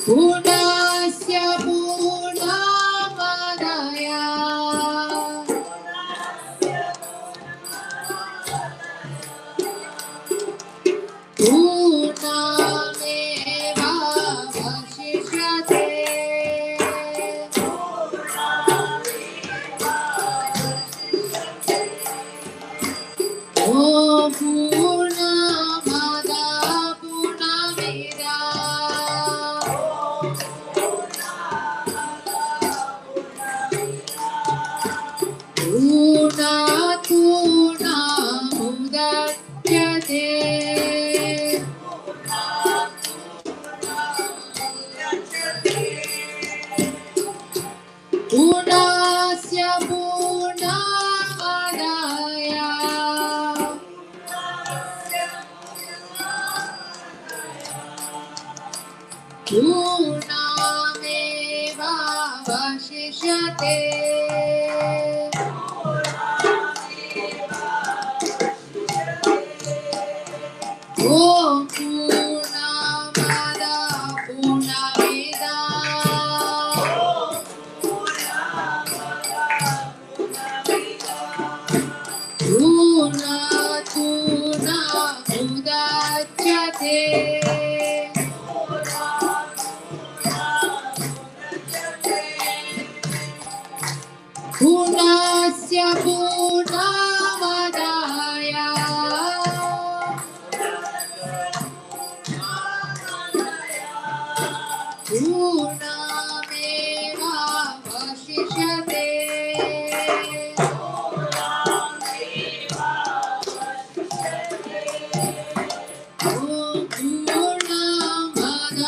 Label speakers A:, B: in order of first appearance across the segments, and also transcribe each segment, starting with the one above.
A: पूर्णस्य पूर्णमादाय पूर्णमेवावशिष्यते। ॐ पूर्णमद पूर्णात् पूर्णमुदच्यते। पूर्णस्य पूर्णमादाय पूर्णमेवावशिष्यते। ॐ पूर्णमद पूर्णमिदं पूर्णात् पूर्णमुदच्यते। पूर्णस्य पूर्णमादाय पूर्णमेवावशिष्यते। ॐ पूर्णमद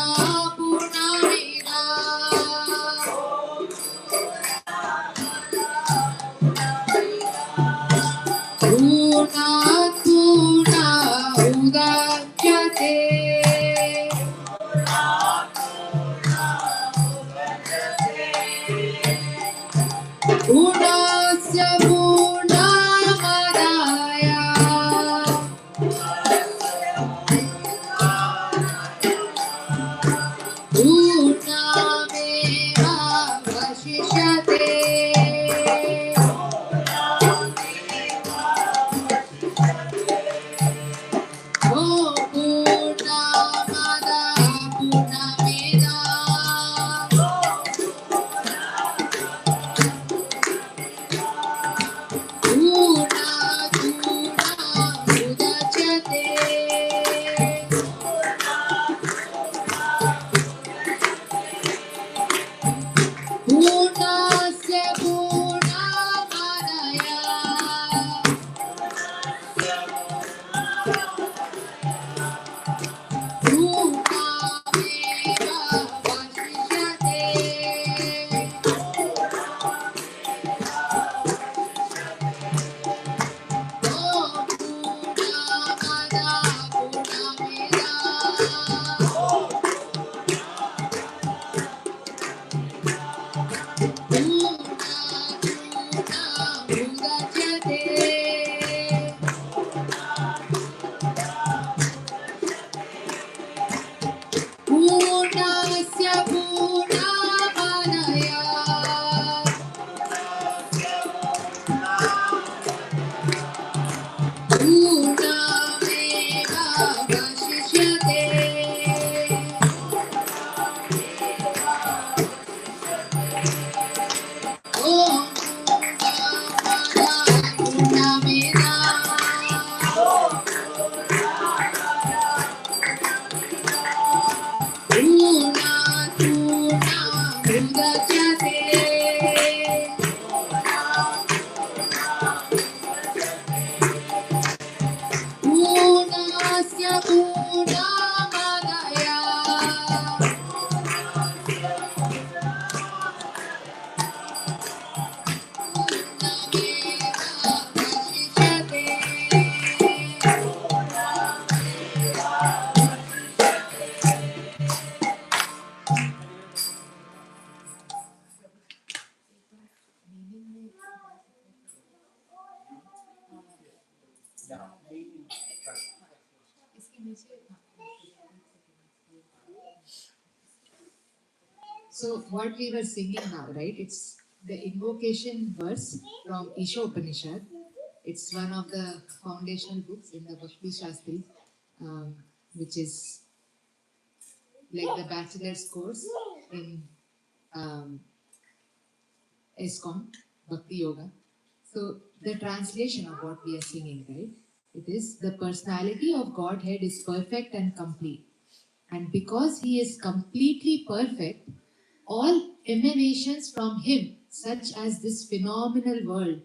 A: पूर्णात् पूर्णमुदच्यते। So what we were singing now, right? It's the invocation verse from Isha Upanishad. It's one of the foundational books in the Bhakti Shastri, um, which is like the bachelor's course in um, ISKCON, Bhakti Yoga. So the translation of what we are singing, right? It is the personality of Godhead is perfect and complete. And because he is completely perfect, all emanations from him, such as this phenomenal world,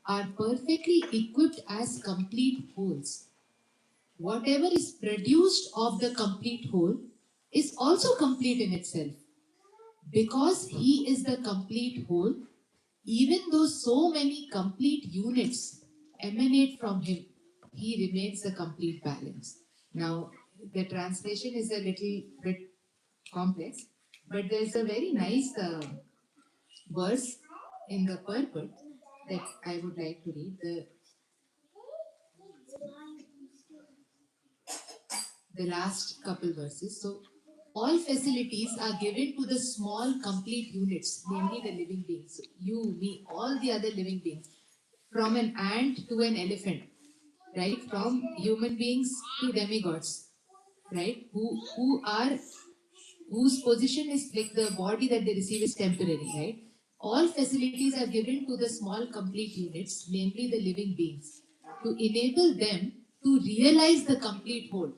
A: are perfectly equipped as complete wholes. Whatever is produced of the complete whole is also complete in itself. Because he is the complete whole, even though so many complete units emanate from him, he remains the complete balance. Now, the translation is a little bit complex, but there's a very nice verse in the purport that I would like to read. The last couple verses. So, all facilities are given to the small complete units, namely the living beings. So you, me, all the other living beings, from an ant to an elephant, right? From human beings to demigods, right? Whose position is like the body that they receive is temporary, right? All facilities are given to the small complete units, namely the living beings, to enable them to realize the complete whole,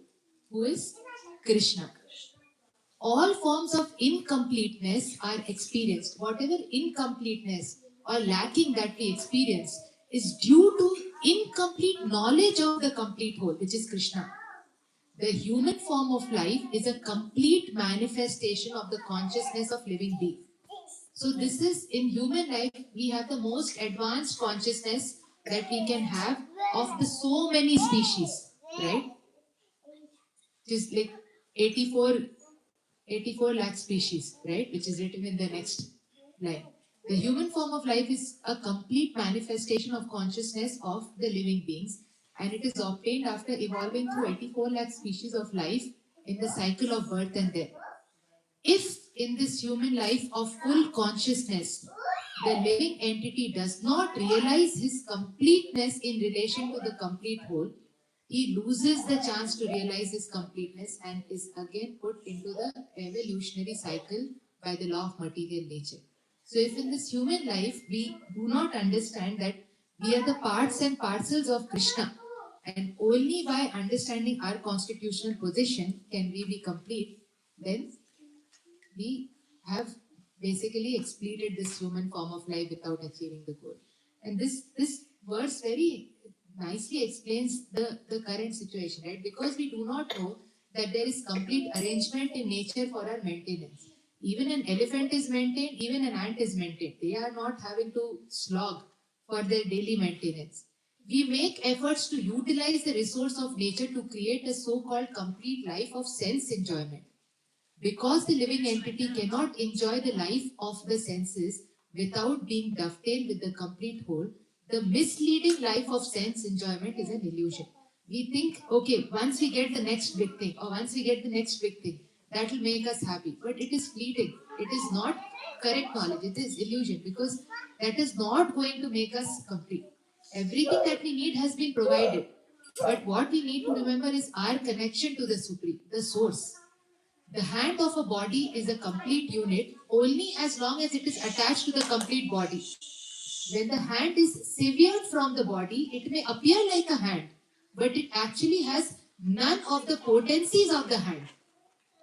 A: who is Krishna. All forms of incompleteness are experienced. Whatever incompleteness or lacking that we experience is due to incomplete knowledge of the complete whole, which is Krishna. The human form of life is a complete manifestation of the consciousness of living being. So this is in human life, we have the most advanced consciousness that we can have of the so many species, right? Just like 84 84 lakh species, right? Which is written in the next line. The human form of life is a complete manifestation of consciousness of the living beings, and it is obtained after evolving through 84 lakh species of life in the cycle of birth and death. If in this human life of full consciousness, the living entity does not realize his completeness in relation to the complete whole, he loses the chance to realize his completeness and is again put into the evolutionary cycle by the law of material nature. So, if in this human life we do not understand that we are the parts and parcels of Krishna, and only by understanding our constitutional position can we be complete, then we have basically expleted this human form of life without achieving the goal. And this verse very nicely explains the current situation, right? Because we do not know that there is complete arrangement in nature for our maintenance. Even an elephant is maintained, even an ant is maintained. They are not having to slog for their daily maintenance. We make efforts to utilize the resource of nature to create a so-called complete life of sense enjoyment. Because the living entity cannot enjoy the life of the senses without being dovetailed with the complete whole, the misleading life of sense enjoyment is an illusion. We think, okay, once we get the next big thing, or once we get the next big thing, that will make us happy. But it is fleeting. It is not correct knowledge. It is illusion because that is not going to make us complete. Everything that we need has been provided. But what we need to remember is our connection to the Supreme, the Source. The hand of a body is a complete unit only as long as it is attached to the complete body. When the hand is severed from the body, it may appear like a hand, but it actually has none of the potencies of the hand.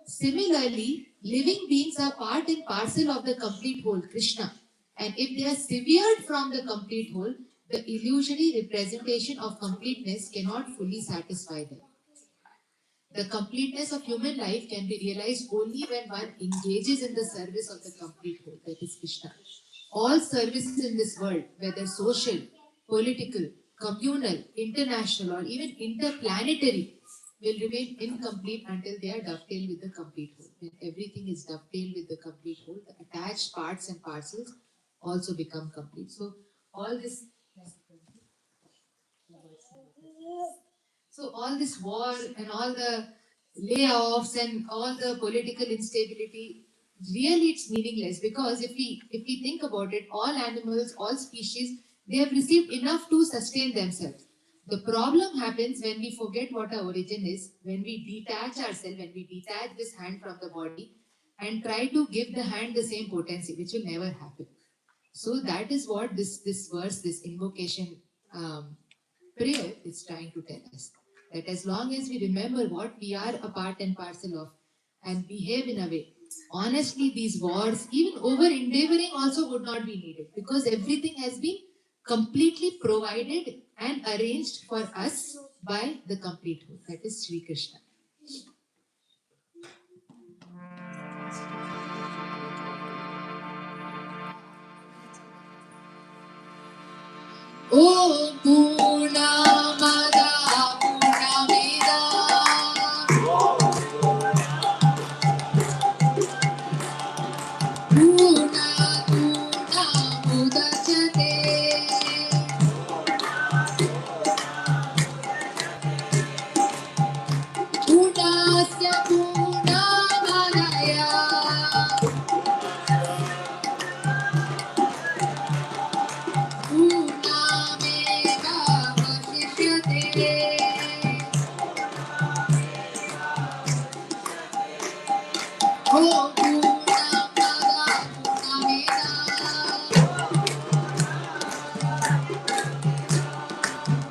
A: Similarly, living beings are part and parcel of the complete whole, Krishna. And if they are severed from the complete whole, the illusory representation of completeness cannot fully satisfy them. The completeness of human life can be realized only when one engages in the service of the complete whole, that is Krishna. All services in this world, whether social, political, communal, international, or even interplanetary, will remain incomplete until they are dovetailed with the complete whole. When everything is dovetailed with the complete whole, the attached parts and parcels also become complete. So, all this. So all this war and all the layoffs and all the political instability, really it's meaningless, because if we think about it, all animals, all species, they have received enough to sustain themselves. The problem happens when we forget what our origin is, when we detach ourselves, when we detach this hand from the body and try to give the hand the same potency, which will never happen. So that is what this verse, this invocation, prayer is trying to tell us, that as long as we remember what we are a part and parcel of and behave in a way, honestly, these wars, even over endeavoring, also would not be needed, because everything has been completely provided and arranged for us by the complete whole, that is Sri Krishna. Om Purnamada Purnamida Purnamudachyate Purnasya Purnamadaya Purnamevavasishyate Om Purnamada Purnamida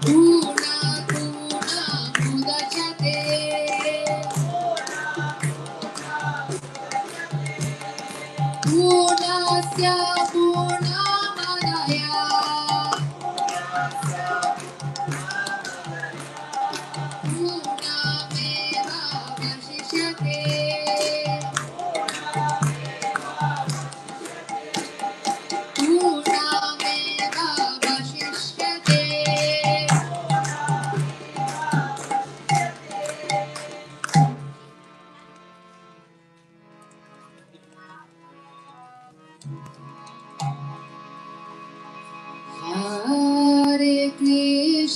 A: Purnamudachyate Purnasya Purnamadaya Purnamevavasishyate Purnamevavasishyate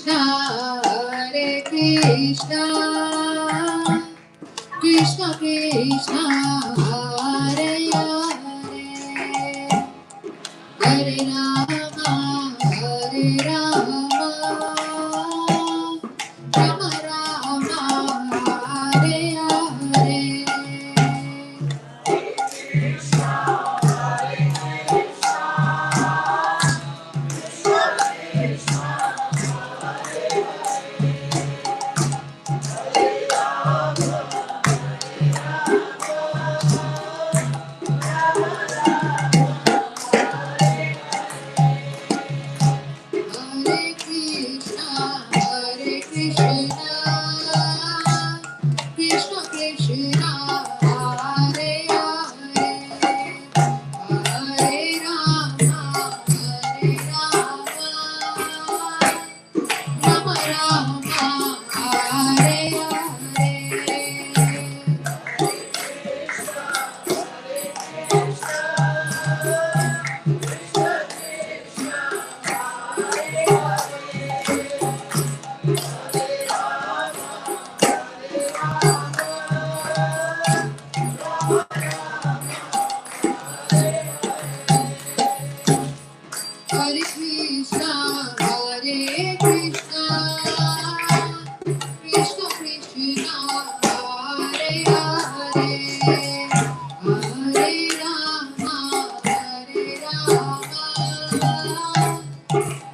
A: Hare Krishna, Krishna Krishna, Hare Hare, Hare Rama, Hare Rama, Rama Rama, Hare Hare. Hare Krishna, Krishna Krishna, Hare Hare, Hare Rama, Hare Rama, Rama Rama, Hare Hare. Hare Krishna, Hare Krishna, Krishna Krishna, Hare Hare, Hare Rama, Hare Rama,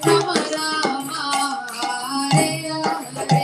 A: Rama Rama, Hare Hare.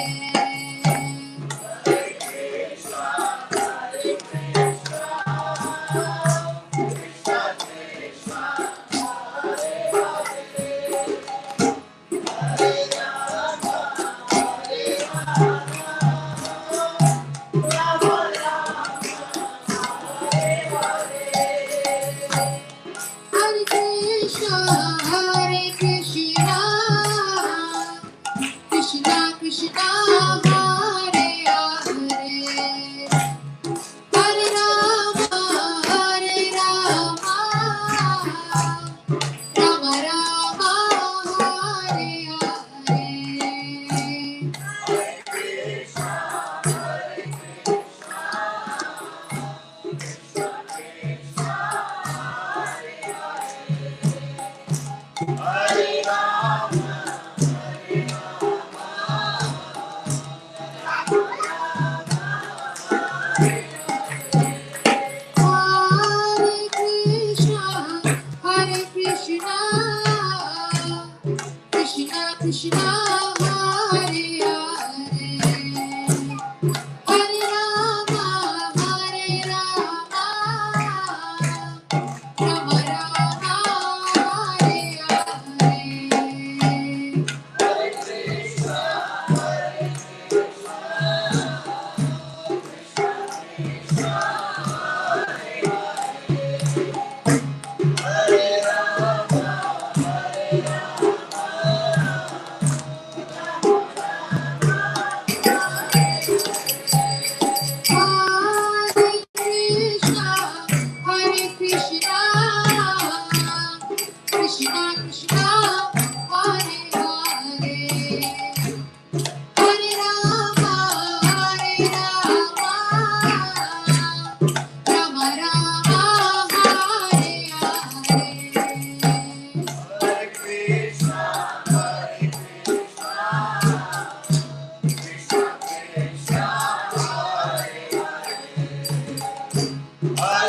A: Krishna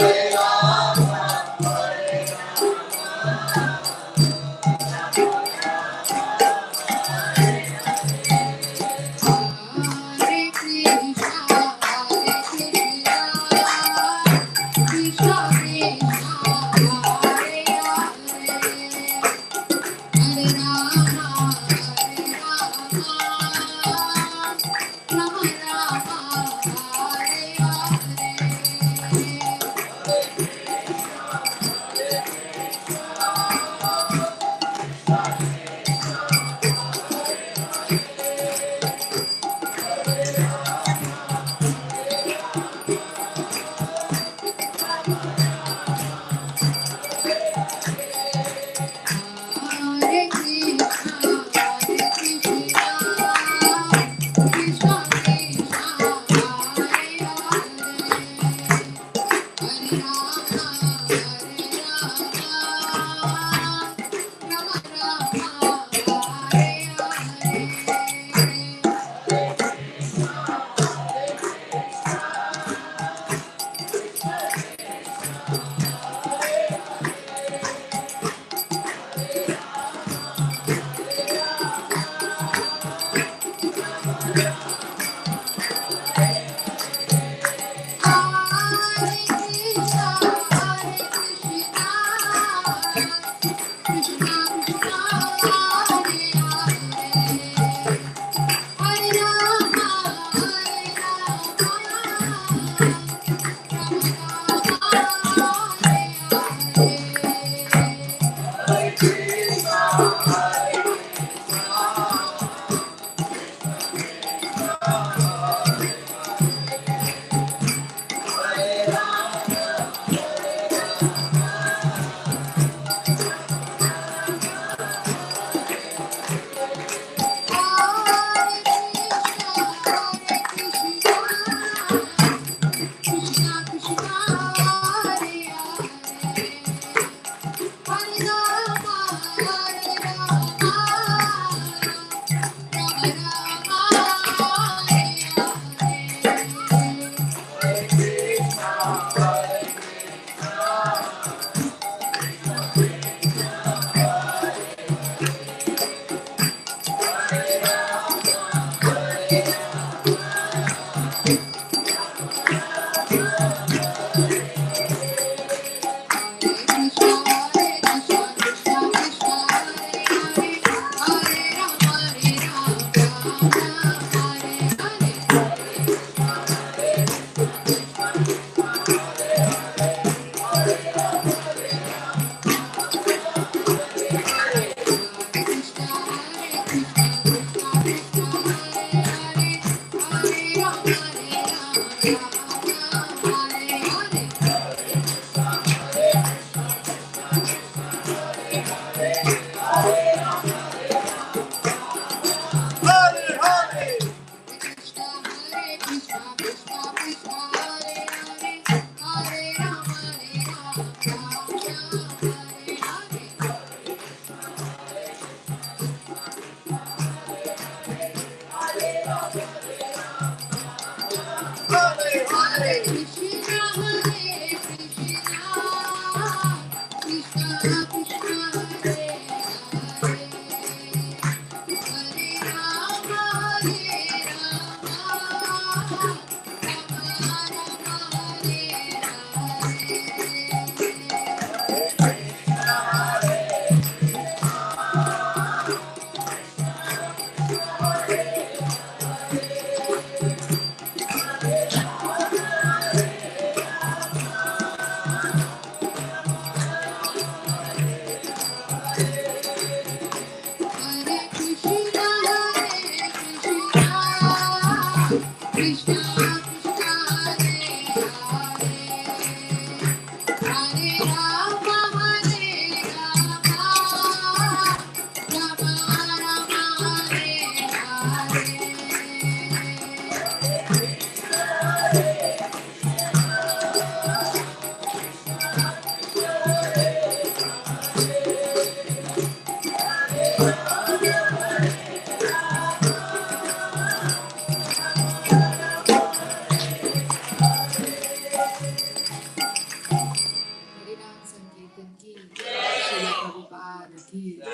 A: ki Jai.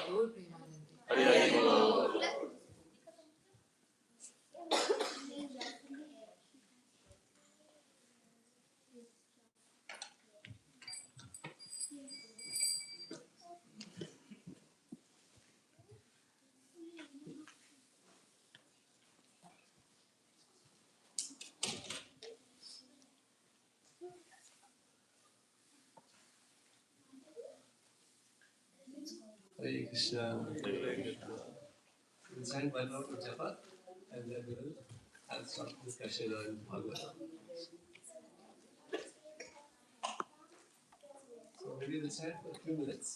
A: Gaur Premanande.
B: Hare Krishna. We'll chant one round of japa and then we will have some discussion on Bhagavatam. So maybe we'll chant for a few minutes.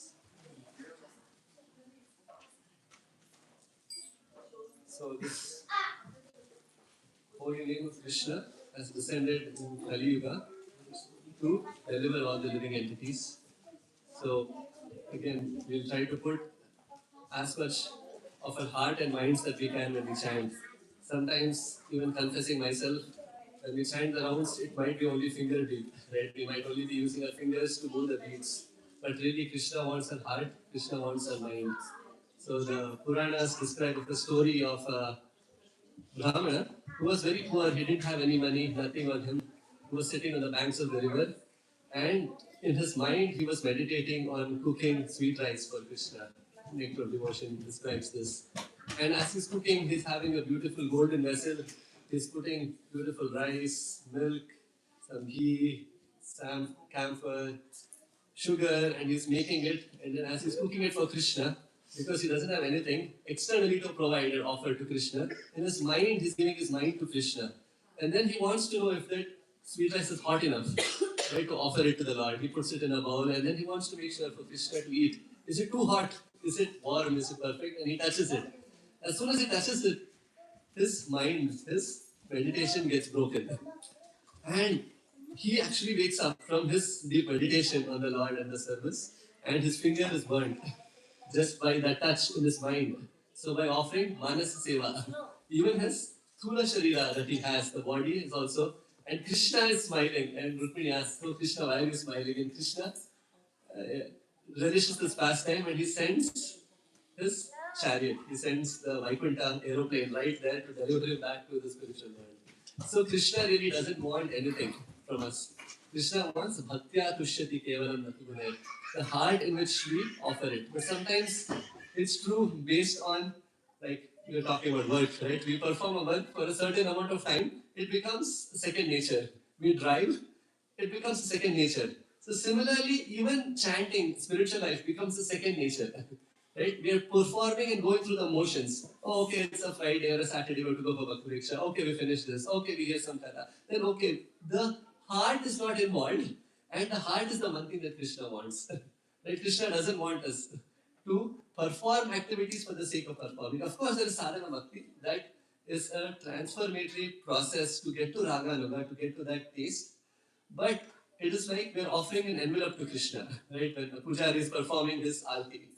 B: So this holy name of Krishna has descended in Kali Yuga to deliver all the living entities. So again, we'll try to put as much of our heart and minds that we can when we chant. Sometimes, even confessing myself, when we chant the rounds, it might be only finger deep, right? We might only be using our fingers to do the beats. But really, Krishna wants our heart, Krishna wants our mind. So the Puranas describe the story of Brahmana, who was very poor, he didn't have any money, nothing on him. He was sitting on the banks of the river, and in his mind, he was meditating on cooking sweet rice for Krishna. Nectar of Devotion describes this. And as he's cooking, he's having a beautiful golden vessel. He's putting beautiful rice, milk, some ghee, some camphor, sugar, and he's making it. And then as he's cooking it for Krishna, because he doesn't have anything externally to provide or offer to Krishna, in his mind, he's giving his mind to Krishna. And then he wants to know if that sweet rice is hot enough, right, to offer it to the Lord. He puts it in a bowl, and then he wants to make sure for Krishna to eat. Is it too hot? Is it warm? Is it perfect? And he touches it. As soon as he touches it, his mind, his meditation gets broken. And he actually wakes up from his deep meditation on the Lord and the service, and his finger is burnt just by that touch in his mind. So by offering Manas Seva, even his Thula Sharira that he has, the body is also, and Krishna is smiling, and Rukmini asks, "Oh Krishna, why are you smiling?" And Krishna relishes this pastime, and he sends his chariot, he sends the Vaikuntha aeroplane right there to deliver him back to the spiritual world. So Krishna really doesn't want anything from us. Krishna wants bhaktya tushyati kevalam natugune, the heart in which we offer it. But sometimes it's true based on, like we are talking about work, right? We perform a work for a certain amount of time, it becomes second nature. We drive, it becomes a second nature. So similarly, even chanting, spiritual life becomes a second nature. Right? We are performing and going through the motions. Oh, okay, it's a Friday or a Saturday, we have to go for Bhakti Vriksha. Okay, we finish this. Okay, we hear some katha. Then okay, the heart is not involved, and the heart is the one thing that Krishna wants. Right? Krishna doesn't want us to perform activities for the sake of performing. Of course, there is sadhana bhakti. That is a transformatory process to get to raga nuga, to get to that taste. But it is like we are offering an envelope to Krishna, right? When the pujari is performing his alti,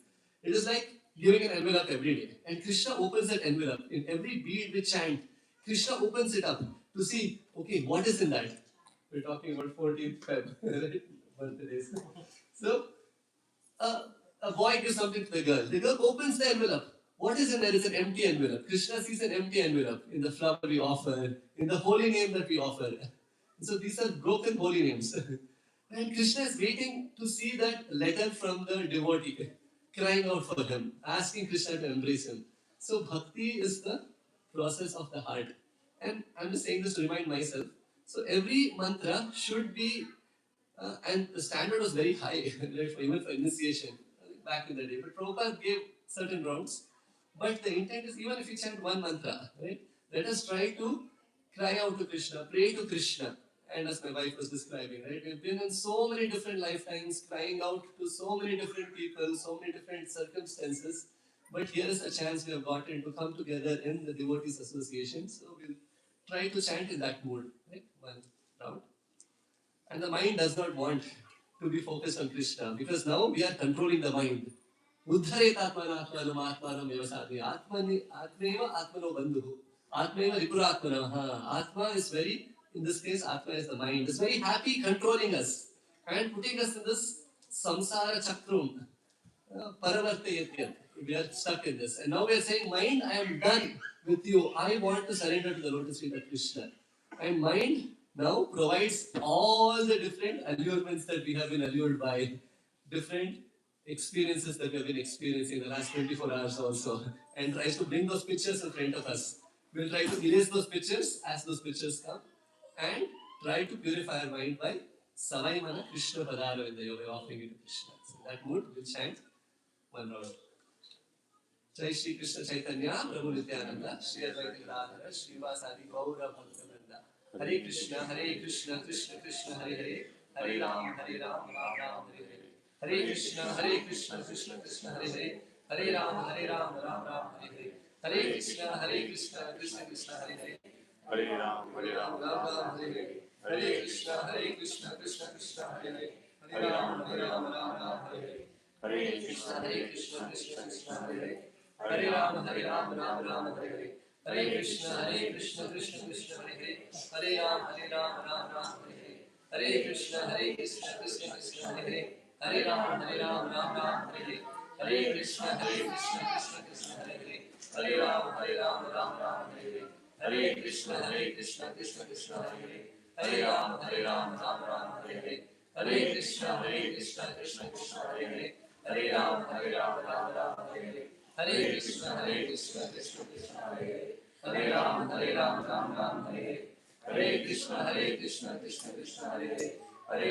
B: it is like giving an envelope every day. And Krishna opens that envelope. In every bead we chant, Krishna opens it up to see, okay, what is in that? We're talking about 14th Feb, right? Birthdays. So, a boy gives something to the girl. The girl opens the envelope. What is in there? It's an empty envelope. Krishna sees an empty envelope in the flower we offer, in the holy name that we offer. So these are broken holy names. And Krishna is waiting to see that letter from the devotee, crying out for him, asking Krishna to embrace him. So bhakti is the process of the heart. And I'm just saying this to remind myself. So every mantra should be, and the standard was very high, right, even for initiation back in the day. But Prabhupada gave certain rounds. But the intent is, even if you chant one mantra, right, let us try to cry out to Krishna, pray to Krishna. And as my wife was describing, right, we've been in so many different lifetimes, crying out to so many different people, so many different circumstances. But here is a chance we have gotten to come together in the Devotees Association. So we'll try to chant in that mood, right, one round. And the mind does not want to be focused on Krishna, because now we are controlling the mind. Uddharet atmanatmanam atmanam evasadhi. Atmeva atmano bandhu. Atmeva ripuratmanam. Atma is very, in this case, Atma is the mind, is very happy controlling us and putting us in this samsara chakram. Paravartayati. We are stuck in this. And now we are saying, mind, I am done with you. I want to surrender to the lotus feet of Krishna. And mind now provides all the different allurements that we have been allured by, different experiences that we have been experiencing the last 24 hours also, and tries to bring those pictures in front of us. We'll try to erase those pictures as those pictures come and try to purify our mind by Savai Mana Krishna Padaro in the yoga, offering it to Krishna. So that mood will chant one round. Jai Shri Krishna Chaitanya, Prabhu Nityananda, Shri Advaita Gadadhara, Srivasadi Gaura Bhakta Hare Krishna, Krishna Krishna, Hare Hare, Hare Ram, Ram Ram, Hare Hare. Hare Krishna, Krishna Krishna, Hare Hare, Hare Ram, Ram Ram, Hare Hare. Hare Krishna, Krishna Krishna, Hare Hare, Hare Ram, Ram Ram, Hare Hare. Hare Krishna, Krishna Krishna, Hare Hare, Hare Ram, Ram Ram, Hare Hare. Hare Krishna, Krishna Krishna, Hare Hare. Hare Ram, Ram Ram, Hare Hare. Hare Krishna, Krishna Krishna, Hare Hare. Hare Ram, Ram Ram, Hare Hare. Hare Krishna, Krishna Krishna, Hare Hare. Hare Ram, Ram Ram, Hare Hare. Hare Krishna, Krishna Krishna, Hare Hare. Hare Ram, Ram Ram, Hare Hare. Hare Krishna, Krishna Krishna, Hare Hare. Hare Ram, Ram Ram, Hare Hare. Hare Krishna, Krishna Krishna, Hare Hare. Hare Ram, Ram Ram, Hare Hare. Hare Krishna, Krishna Krishna, Hare Hare. Hare Ram, Ram Ram, Hare Hare. Hare Krishna, Krishna Krishna, Hare Hare. Hare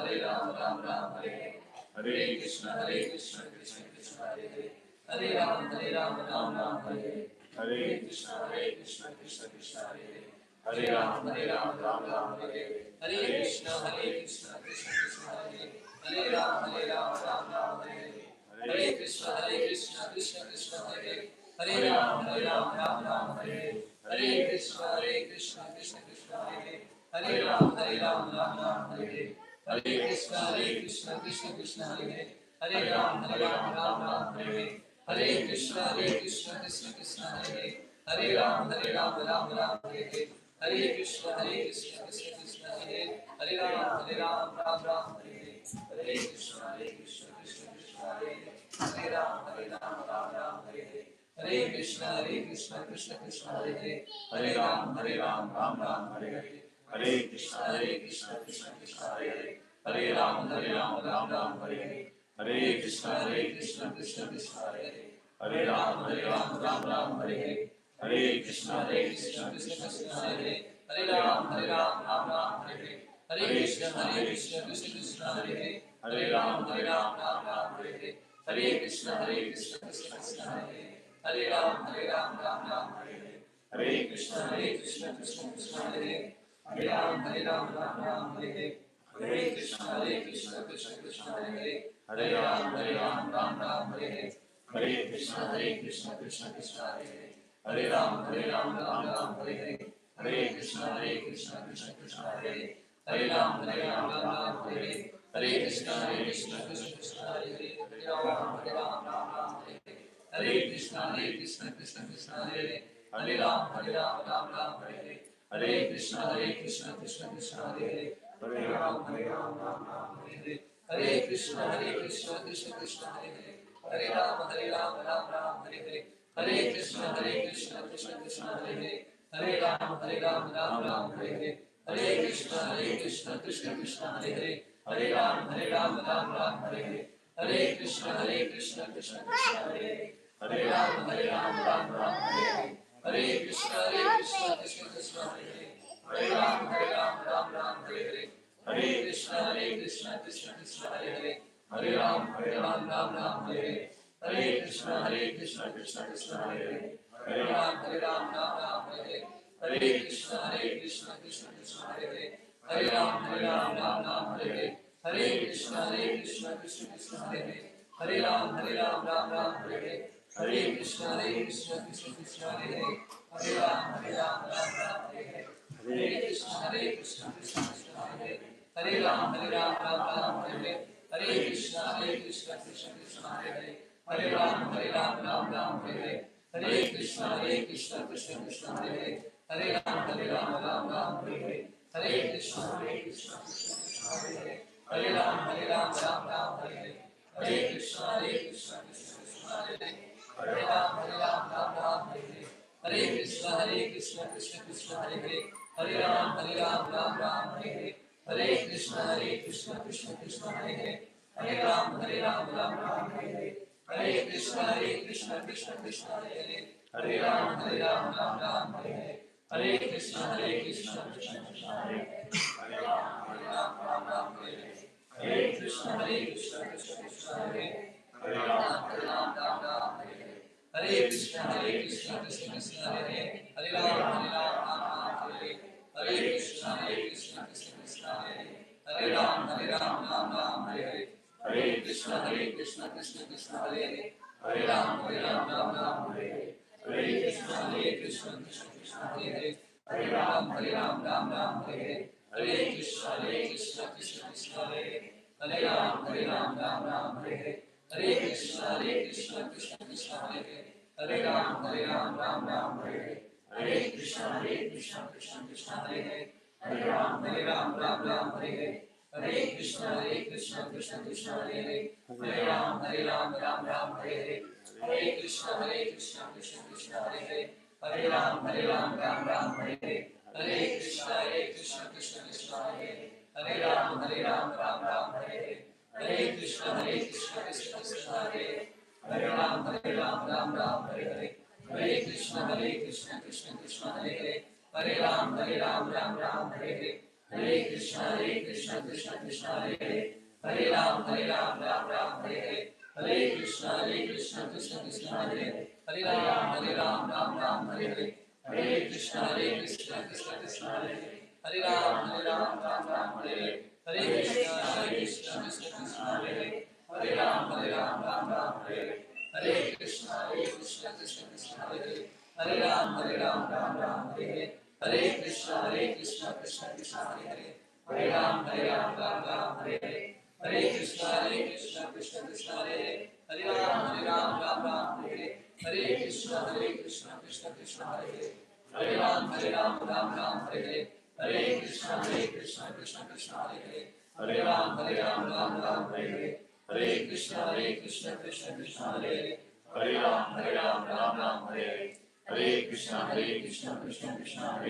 B: Ram, Ram Ram, Hare Hare. Hare Krishna, Krishna Krishna, Hare Hare. Hare Ram, Ram Ram, Hare Hare. Hare Krishna, Krishna Krishna, Hare Hare. Hare Ram, Ram Ram, Hare Hare. Hare Krishna, Krishna Krishna, Hare Hare. Hare Ram, Ram Ram, Hare Hare. Hare Krishna, Krishna Krishna, Hare Hare. Hare Ram, Ram Ram, Hare Hare. Hare Krishna, Krishna Krishna, Hare Hare. Hare Ram, Ram Ram, Hare Hare. Hare Krishna, Krishna Krishna, Hare Hare. Hare Ram, Ram Ram, Hare Hare. Hare Krishna, Krishna Krishna, Hare Hare. Hare Ram, Ram Ram, Hare Hare. Hare Krishna, Krishna Krishna, Hare Hare. Hare Ram, Ram Ram, Hare Hare. Hare Krishna, Krishna Krishna, Hare Hare. Hare Ram, Ram Ram, Hare Hare. Hare Krishna, Krishna Krishna, Hare Hare. Hare Ram, Ram Ram, Hare Hare. Hare Krishna, Krishna Krishna, Hare Hare. Hare Ram, Ram Ram, Hare Hare. Hare Krishna, Krishna Krishna, Hare Hare. Hare Ram, Ram Ram, Hare Hare. Hare Krishna, Krishna Krishna, Hare Hare. Hare Ram, Ram Ram, Hare Hare. Hare Krishna, Krishna Hare Hare. Hare Ram, Ram Ram, Hare Hare. Hare Krishna, Krishna Hare Hare. Hare Ram, Ram Hare Hare. Hare Krishna, Krishna Hare Hare. Hare Ram, Ram Hare Hare. Hare Krishna, Krishna Hare Hare. Hare Ram, Ram Hare Hare. Hare Krishna, Krishna Hare Hare. Hare Ram, Ram Hare Hare. Hare Krishna, Krishna Hare Hare. Hare Ram, Ram Hare Hare. Hare Krishna, Krishna Hare Hare. Hare Ram, Ram Hare Hare. Hare Krishna, Krishna Hare Hare. Hare Ram, Ram Hare Hare. Hare Krishna, Krishna Hare Hare. Hare Ram, Ram Hare Hare. Hare Krishna, Krishna Hare Hare. Hare Ram, Ram Hare Hare. Hare Krishna, Krishna Hare Hare. Hare Ram, Ram Hare Hare. Hare Krishna, Krishna Hare Hare. Hare Ram, Ram Hare Hare. Hare Krishna, Krishna Hare Hare. Hare Ram, Ram Hare Hare. Hare Krishna, Krishna Hare Hare. Hare Ram, Ram Hare Hare. Hare Krishna, Krishna Hare Hare. Hare Ram, Ram Hare Hare. Hare Krishna, Krishna Hare Hare. Hare Ram, Ram Hare Hare. Hare Krishna, Krishna Hare Hare. Hare Ram, Ram Hare Hare. Hare Krishna, Krishna Hare Hare. Hare Ram, Ram Hare Hare. Hare Krishna, Krishna Hare Hare. Hare Ram, Ram Hare Hare. Hare Krishna, Krishna Hare Hare. Hare Ram, Ram Hare Hare. Hare Krishna, Krishna Hare Hare. Hare Ram, Ram Hare Hare. Hare Krishna, Krishna Hare Hare. Hare Ram, Ram Hare Hare. Hare Krishna, Krishna Hare Hare. Hare Ram, Ram Hare Hare. Hare Krishna, Krishna Krishna, Hare Ram, Ram Ram, Hare Krishna, Krishna Krishna, Hare Hare, Hare Ram, Ram Hare Hare, Hare Krishna, Krishna Krishna, Hare Hare, Hare Ram, Ram Hare Hare Krishna, Krishna Krishna, Hare Hare, Hare Ram, Ram Hare Hare Krishna, Krishna Krishna, Hare Hare Ram, Hare Hare Krishna, Krishna Hare Hare Ram, Hare Krishna, Krishna Krishna, Hare Hare Ram, Hare Krishna, Krishna Hare Hare Ram, Hare Hare Krishna, Krishna Krishna, Hare Hare Ram, Hare Hare Krishna, Krishna Krishna, Hare Hare Ram, Hare Hare Krishna, Krishna Hare Hare Ram, Hare Hare Krishna, Krishna Hare Hare Ram, Hare Hare Krishna, Krishna Hare Hare Ram, Hare Hare Krishna, Krishna Hare Hare Ram, Hare Hare Krishna, Krishna Hare Hare Ram, Hare Hare Krishna, Krishna Hare Hare Ram, Hare Krishna, Krishna Hare Hare Ram, Hare Hare Krishna, Krishna Hare Hare Ram, Hare Hare Krishna, Krishna Hare Hare Ram, Hare Hare Krishna, Krishna Hare Hare Ram, Hare Hare Krishna, Krishna Hare Hare Ram, Hare Hare Krishna, Krishna Hare Hare Ram, Hare Hare Krishna, Krishna Hare Hare Ram, Hare Hare Krishna, Krishna Hare Hare Ram, Hare Hare Krishna, Krishna Hare Hare Ram, Hare Krishna, Krishna Hare Hare Ram, Hare Hare Krishna, Krishna Hare Hare Ram, Hare Hare Krishna, Krishna Hare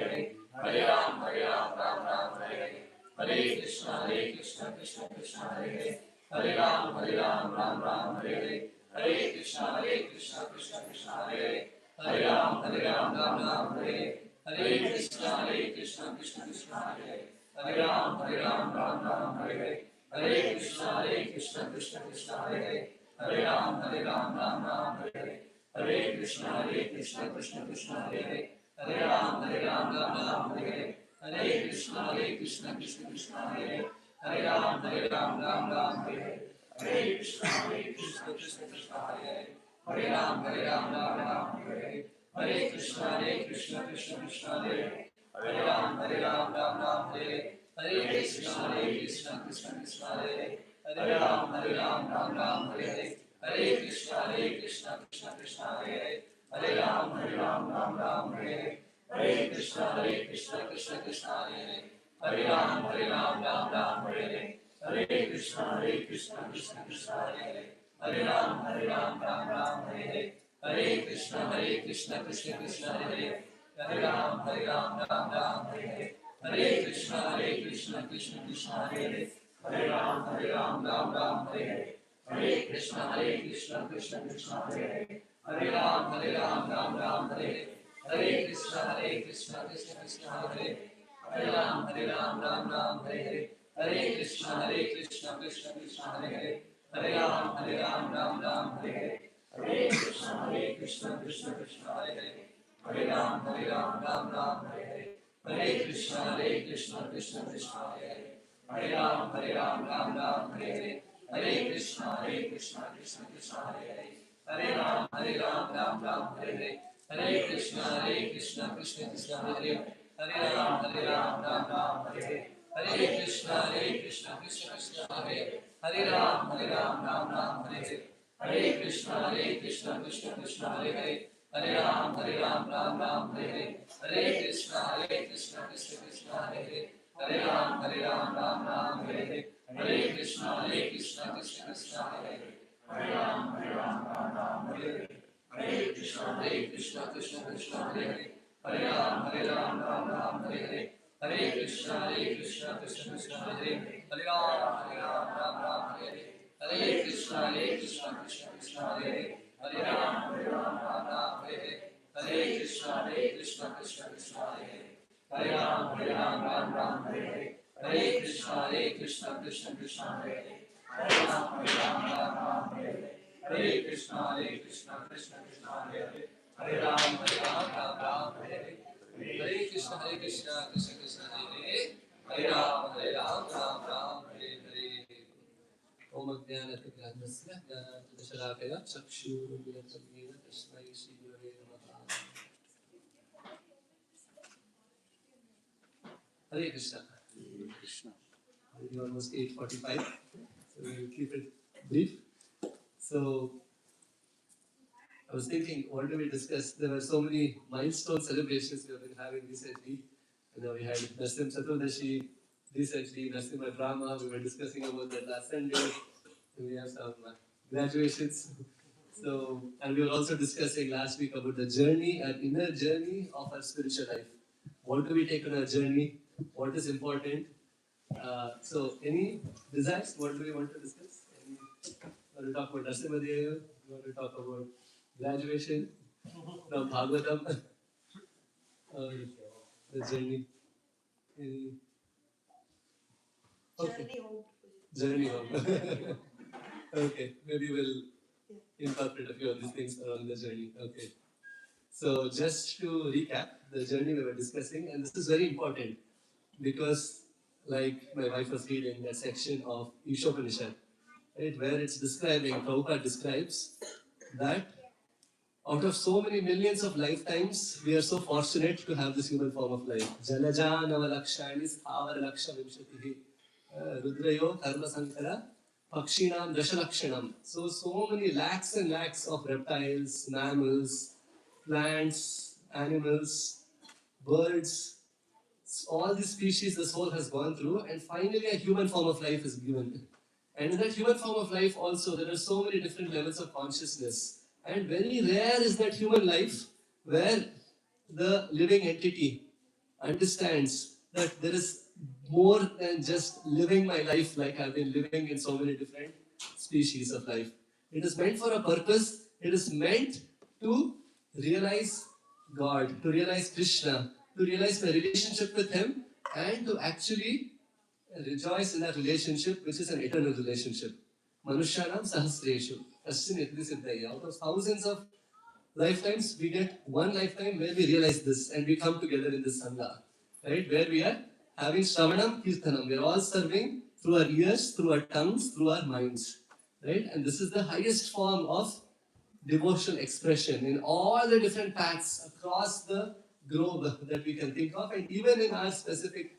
B: Hare Ram, Hare Hare Krishna, Krishna Hare Hare Ram, Hare Krishna, Krishna Hare Hare Ram, Hare Hare Krishna, Krishna Hare Hare Ram, Hare Hare Krishna, Krishna Hare Hare Ram, Hare Hare Krishna, Krishna Hare Hare Ram, Hare Hare Krishna, Krishna Hare Hare Ram, Hare Hare Krishna, Krishna Hare Hare Ram, Hare Hare Krishna, Krishna Hare Hare Ram, Hare Krishna, Krishna Hare Hare Ram, Hare Krishna, Krishna Hare Hare Ram, Hare Krishna, Krishna Hare Hare Ram, Hare Krishna, Krishna Hare Hare Ram, Hare Krishna, Krishna Hare Hare Ram, Hare Krishna, Krishna Hare Hare Ram, Hare Krishna, Krishna Hare Hare Ram, Hare Krishna, Krishna Hare Hare Ram, Hare Krishna, Krishna Hare Hare Ram, Hare Krishna, Krishna Hare Hare Ram, Hare Krishna, Krishna Hare Hare Ram, Hare Krishna, Krishna Hare Hare Ram, Hare Krishna, Krishna Hare Hare Ram, Hare Krishna, Krishna Hare Hare Ram, Hare Krishna, Krishna Hare Hare Ram, Hare Krishna, Krishna Hare Hare Ram, Hare Krishna, Krishna Hare Hare Ram, Hare Krishna, Krishna Hare Hare Krishna, Krishna Krishna, Hare Hare, Hare Ram, Ram Ram, Hare Hare, Hare Krishna, Krishna Krishna, Hare Hare, Hare Ram, Ram Ram, Hare Hare, Hare Krishna, Krishna Krishna, Hare Hare, Hare Ram, Ram Ram, Hare Hare, Hare Krishna, Krishna Krishna, Hare Hare, Hare Ram, Ram Ram, Hare Hare, Hare Krishna, Krishna Krishna, Hare Hare, Hare Ram, Ram Ram, Hare Hare, Hare Krishna, Krishna Krishna, Hare Hare, Hare Ram, Ram Ram, Hare Hare, Hare Krishna, Krishna Krishna, Hare Hare, Hare Ram, Ram Ram, Hare Hare. Om Ajnanatikandasya Jnananjana Chakshurmilitamena Tasmai Shri Gurave Namaha. Hare Krishna. It's almost 8:45, so we will keep it brief. So I was thinking, what do we discuss? There were so many milestone celebrations we have been having recently. We had Nasim Chaturdashi recently, Nasim Drama. We were discussing about that last Sunday. We have some graduations. So, and we were also discussing last week about the journey, an inner journey of our spiritual life. What do we take on our journey? What is important? So, any desires? What do we want to discuss? Want to talk about Narasimhadev? Want to talk about graduation from Bhagavatam? Or the journey? Any? Okay. Journey home. Okay, maybe we'll incorporate a few of these things along the journey. Okay. So, just to recap the journey we were discussing, and this is very important because, like my wife was reading that section of Ishopanishad, right, where it's describing, Prabhupada describes that out of so many millions of lifetimes, we are so fortunate to have this human form of life. Jalajanava lakshani sthavara laksha vimshatihi rudrayo karma sankara pakshinam dashalakshanam. So many lakhs and lakhs of reptiles, mammals, plants, animals, birds, all these species the soul has gone through, and finally a human form of life is given. And in that human form of life also, there are so many different levels of consciousness. And very rare is that human life where the living entity understands that there is more than just living my life like I've been living in so many different species of life. It is meant for a purpose. It is meant to realize God, to realize Krishna, to realize my relationship with Him, and to actually rejoice in that relationship, which is an eternal relationship. Manushyanam sahasreshu. Out of thousands of lifetimes, we get one lifetime where we realize this and we come together in this Sangha, right? Where we are having Shravanam Kirtanam. We are all serving through our ears, through our tongues, through our minds, right? And this is the highest form of devotional expression in all the different paths across the globe that we can think of, and even in our specific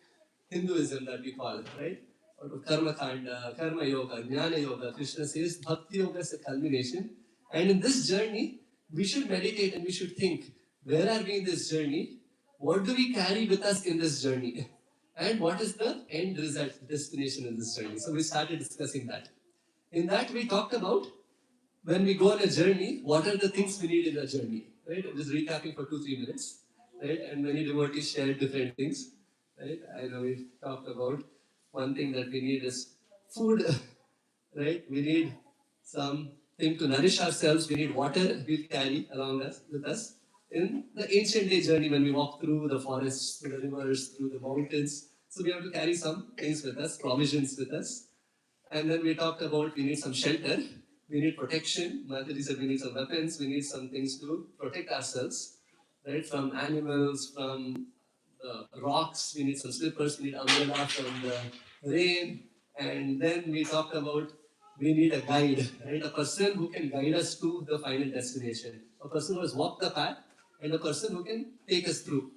B: Hinduism that we call, right? Karma Kanda, Karma Yoga, Jnana Yoga. Krishna says Bhakti Yoga is a culmination. And in this journey, we should meditate and we should think, where are we in this journey? What do we carry with us in this journey? And what is the end result, destination in this journey? So we started discussing that. In that, we talked about when we go on a journey, what are the things we need in the journey? Right? I'm just recapping for 2-3 minutes. Right? And many devotees shared different things. Right? I know we talked about one thing that we need is food. Right? We need something to nourish ourselves. We need water we'll carry along us with us. In the ancient day journey, when we walk through the forests, through the rivers, through the mountains, so we have to carry some things with us, provisions with us. And then we talked about we need some shelter, we need protection. Mataji said we need some weapons, we need some things to protect ourselves, right? From animals, from rocks, we need some slippers, we need umbrella from the rain. And then we talked about we need a guide, right? A person who can guide us to the final destination. A person who has walked the path, and a person who can take us through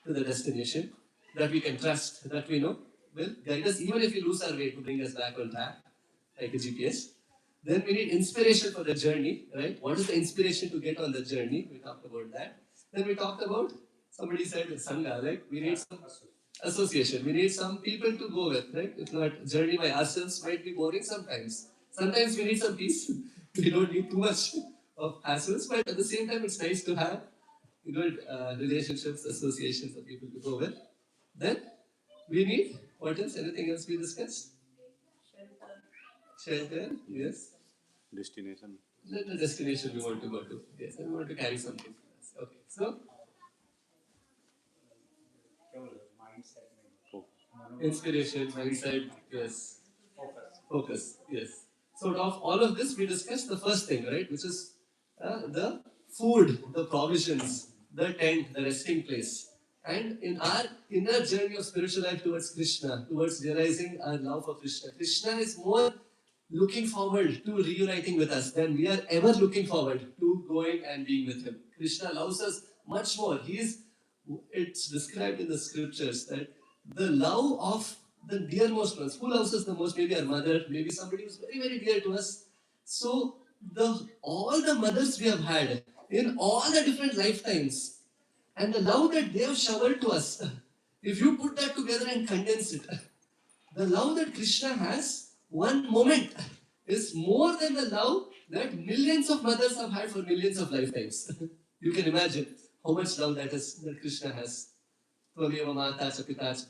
B: to the destination that we can trust, that we know will guide us even if we lose our way to bring us back on track, like a GPS. Then we need inspiration for the journey, right? What is the inspiration to get on the journey? We talked about that. Then we talked about, somebody said with Sangha, like we need some association. We need some people to go with, right? If not, journey by ourselves might be boring sometimes. Sometimes we need some peace. We don't need too much of hassles, but at the same time, it's nice to have good relationships, associations of people to go with. Then we need what else? Anything else we discussed? Shelter, yes.
C: Destination.
B: The destination we want to go to. Yes, and we want to carry something with us. Okay, so inspiration, mindset, yes. Focus, yes. So, of all of this, we discussed the first thing, right? Which is the food, the provisions, the tent, the resting place. And in our inner journey of spiritual life towards Krishna, towards realizing our love for Krishna, Krishna is more looking forward to reuniting with us than we are ever looking forward to going and being with Him. Krishna loves us much more. It's described in the scriptures that the love of the dearmost ones, who loves us the most? Maybe our mother, maybe somebody who's very, very dear to us. So all the mothers we have had in all the different lifetimes, and the love that they have showered to us, if you put that together and condense it, the love that Krishna has, one moment, is more than the love that millions of mothers have had for millions of lifetimes. You can imagine how much love that Krishna has. Tvameva mata cha pita cha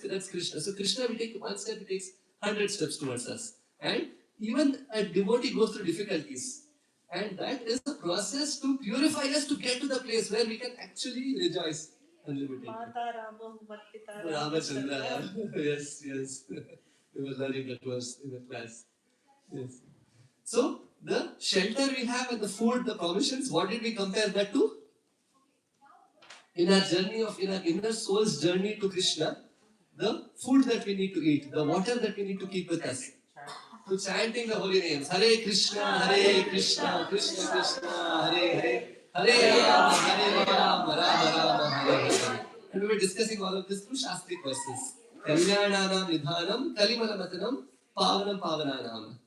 B: that's Krishna. So Krishna, we take one step, he takes 100 steps towards us. And even a devotee goes through difficulties. And that is a process to purify us to get to the place where we can actually rejoice unlimited. Ramachandra. Yes, yes. We were learning that verse in the class. Yes. So, the shelter we have and the food, the provisions, what did we compare that to? In our inner soul's journey to Krishna, the food that we need to eat, the water that we need to keep with us, to chanting the holy names, Hare Krishna, Krishna Krishna, Hare Hare, Hare Rama, Rama, Hare Hare. And we were discussing all of this through Shastric verses. Kalyananam Nidhanam, Kalimala Pavanam Pavananam.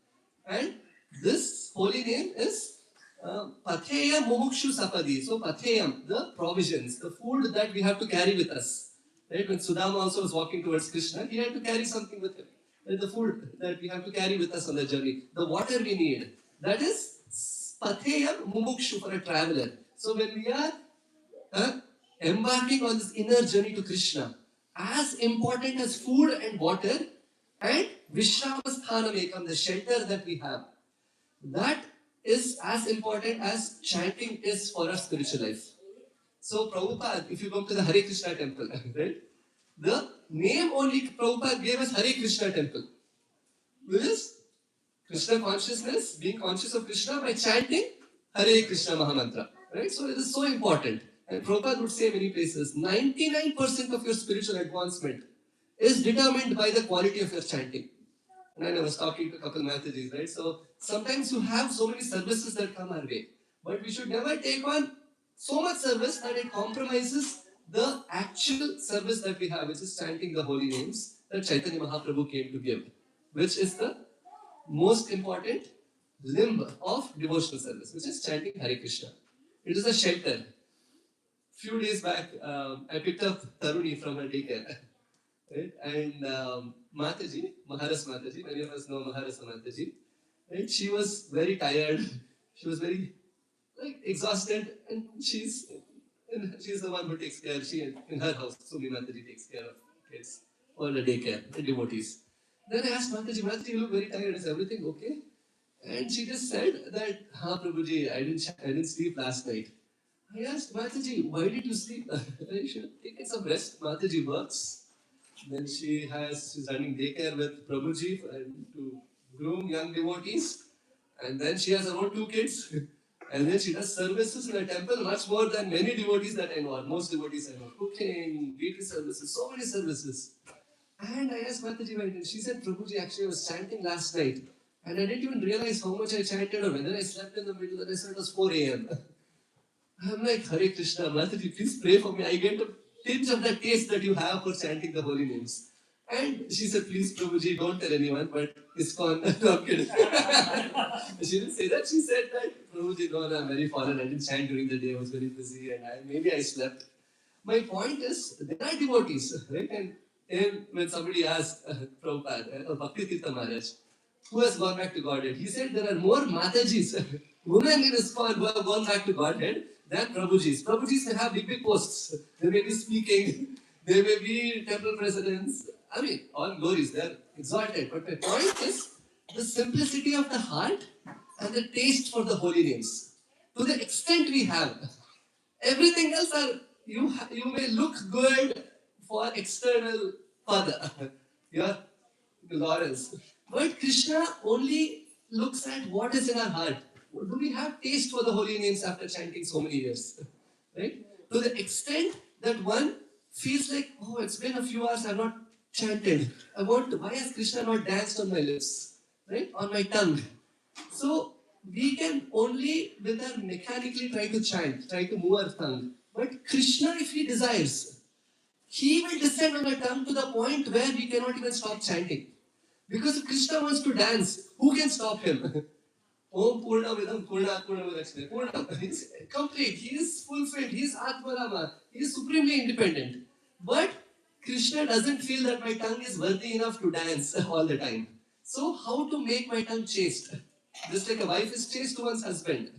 B: And this holy name is Patheyam Mumukshu Sapadi. So Patheyam, the provisions, the food that we have to carry with us. Right? When Sudama also was walking towards Krishna, he had to carry something with him. And the food that we have to carry with us on the journey. The water we need. That is Patheyam Mumukshu for a traveler. So when we are embarking on this inner journey to Krishna, as important as food and water and Vishrama Ekam, the shelter that we have, that is as important as chanting is for our spiritual life. So Prabhupada, if you go to the Hare Krishna temple, right, the name only Prabhupada gave us Hare Krishna temple, which is Krishna consciousness, being conscious of Krishna by chanting Hare Krishna Mahamantra. Right? So it is so important. And Prabhupada would say many places, 99% of your spiritual advancement is determined by the quality of your chanting. And I was talking to a couple of Mathajis, right? So sometimes you have so many services that come our way. But we should never take on so much service that it compromises the actual service that we have, which is chanting the holy names that Chaitanya Mahaprabhu came to give, which is the most important limb of devotional service, which is chanting Hare Krishna. It is a shelter. Few days back, I picked up Taruni from her daycare. Right? And Mataji, Maharas Mataji, many of us know Maharas Mataji, right? She was very tired. She was very exhausted, and she's the one who takes care. She in her house, Sumi Mataji takes care of kids or the daycare, the devotees. Then I asked Mataji, you look very tired. Is everything okay? And she just said that, Ha Prabhuji, I didn't sleep last night. I asked Mataji, why did you sleep? I should have taken some rest. Mataji works. Then she's running daycare with Prabhuji to groom young devotees. And then she has her own 2 kids. And then she does services in the temple much more than many devotees that I know. Most devotees I know. Cooking, weekly services, so many services. And I asked Mataji why did. She said, Prabhuji, actually I was chanting last night. And I didn't even realize how much I chanted or whether I slept in the middle. And I said it was 4 a.m. I'm like, Hare Krishna, Mataji, please pray for me. I get a tinge of the taste that you have for chanting the holy names. And she said, please, Prabhuji, don't tell anyone, but ISKCON. No, I'm kidding. She didn't say that. She said that, Prabhuji, no, I'm very fallen. I didn't chant during the day. I was very busy and maybe I slept. My point is, there are devotees, right? And when somebody asks Prabhupada, Bhakti Vriksha Maharaj, who has gone back to Godhead. He said there are more Matajis, women in ISKCON who have gone back to Godhead than Prabhujis. Prabhujis may have big posts. They may be speaking, they may be temple presidents. I mean, all glories, they're exalted. But my point is the simplicity of the heart and the taste for the holy names. To the extent we have, everything else are you may look good for external pada, your Lawrence. But Krishna only looks at what is in our heart. Do we have taste for the holy names after chanting so many years? Right? To the extent that one feels like, oh, it's been a few hours, I've not chanted. Why has Krishna not danced on my lips? Right? On my tongue. So we can only with our mechanically try to chant, try to move our tongue. But Krishna, if he desires, he will descend on our tongue to the point where we cannot even stop chanting. Because if Krishna wants to dance, who can stop him? Om Purna Vidam Purna Purna Vidakshana. Purna. He's complete. He is fulfilled. He is Atmarama. He is supremely independent. But Krishna doesn't feel that my tongue is worthy enough to dance all the time. So how to make my tongue chaste? Just like a wife is chaste to one's husband.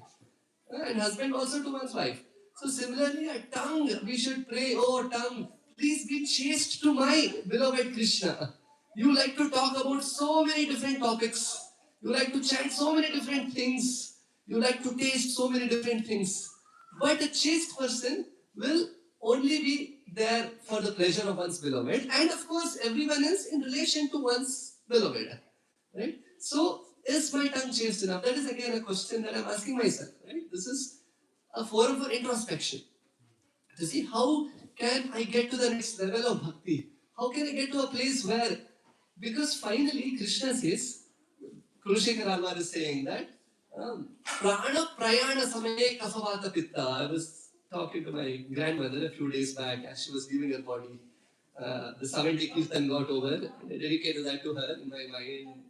B: And husband also to one's wife. So similarly, a tongue, we should pray, oh tongue, please be chaste to my beloved Krishna. You like to talk about so many different topics. You like to chant so many different things. You like to taste so many different things. But a chaste person will only be there for the pleasure of one's beloved. And of course, everyone else in relation to one's beloved. Right? So, is my tongue chaste enough? That is again a question that I'm asking myself. Right? This is a forum for introspection. To see how can I get to the next level of bhakti? How can I get to a place where, because finally Krishna says, Kurushekar Alvar is saying that, prana prayana samaye kafavata pitta. I was talking to my grandmother a few days back as she was leaving her body. The 70 Kirtan got over, and I dedicated that to her in my mind.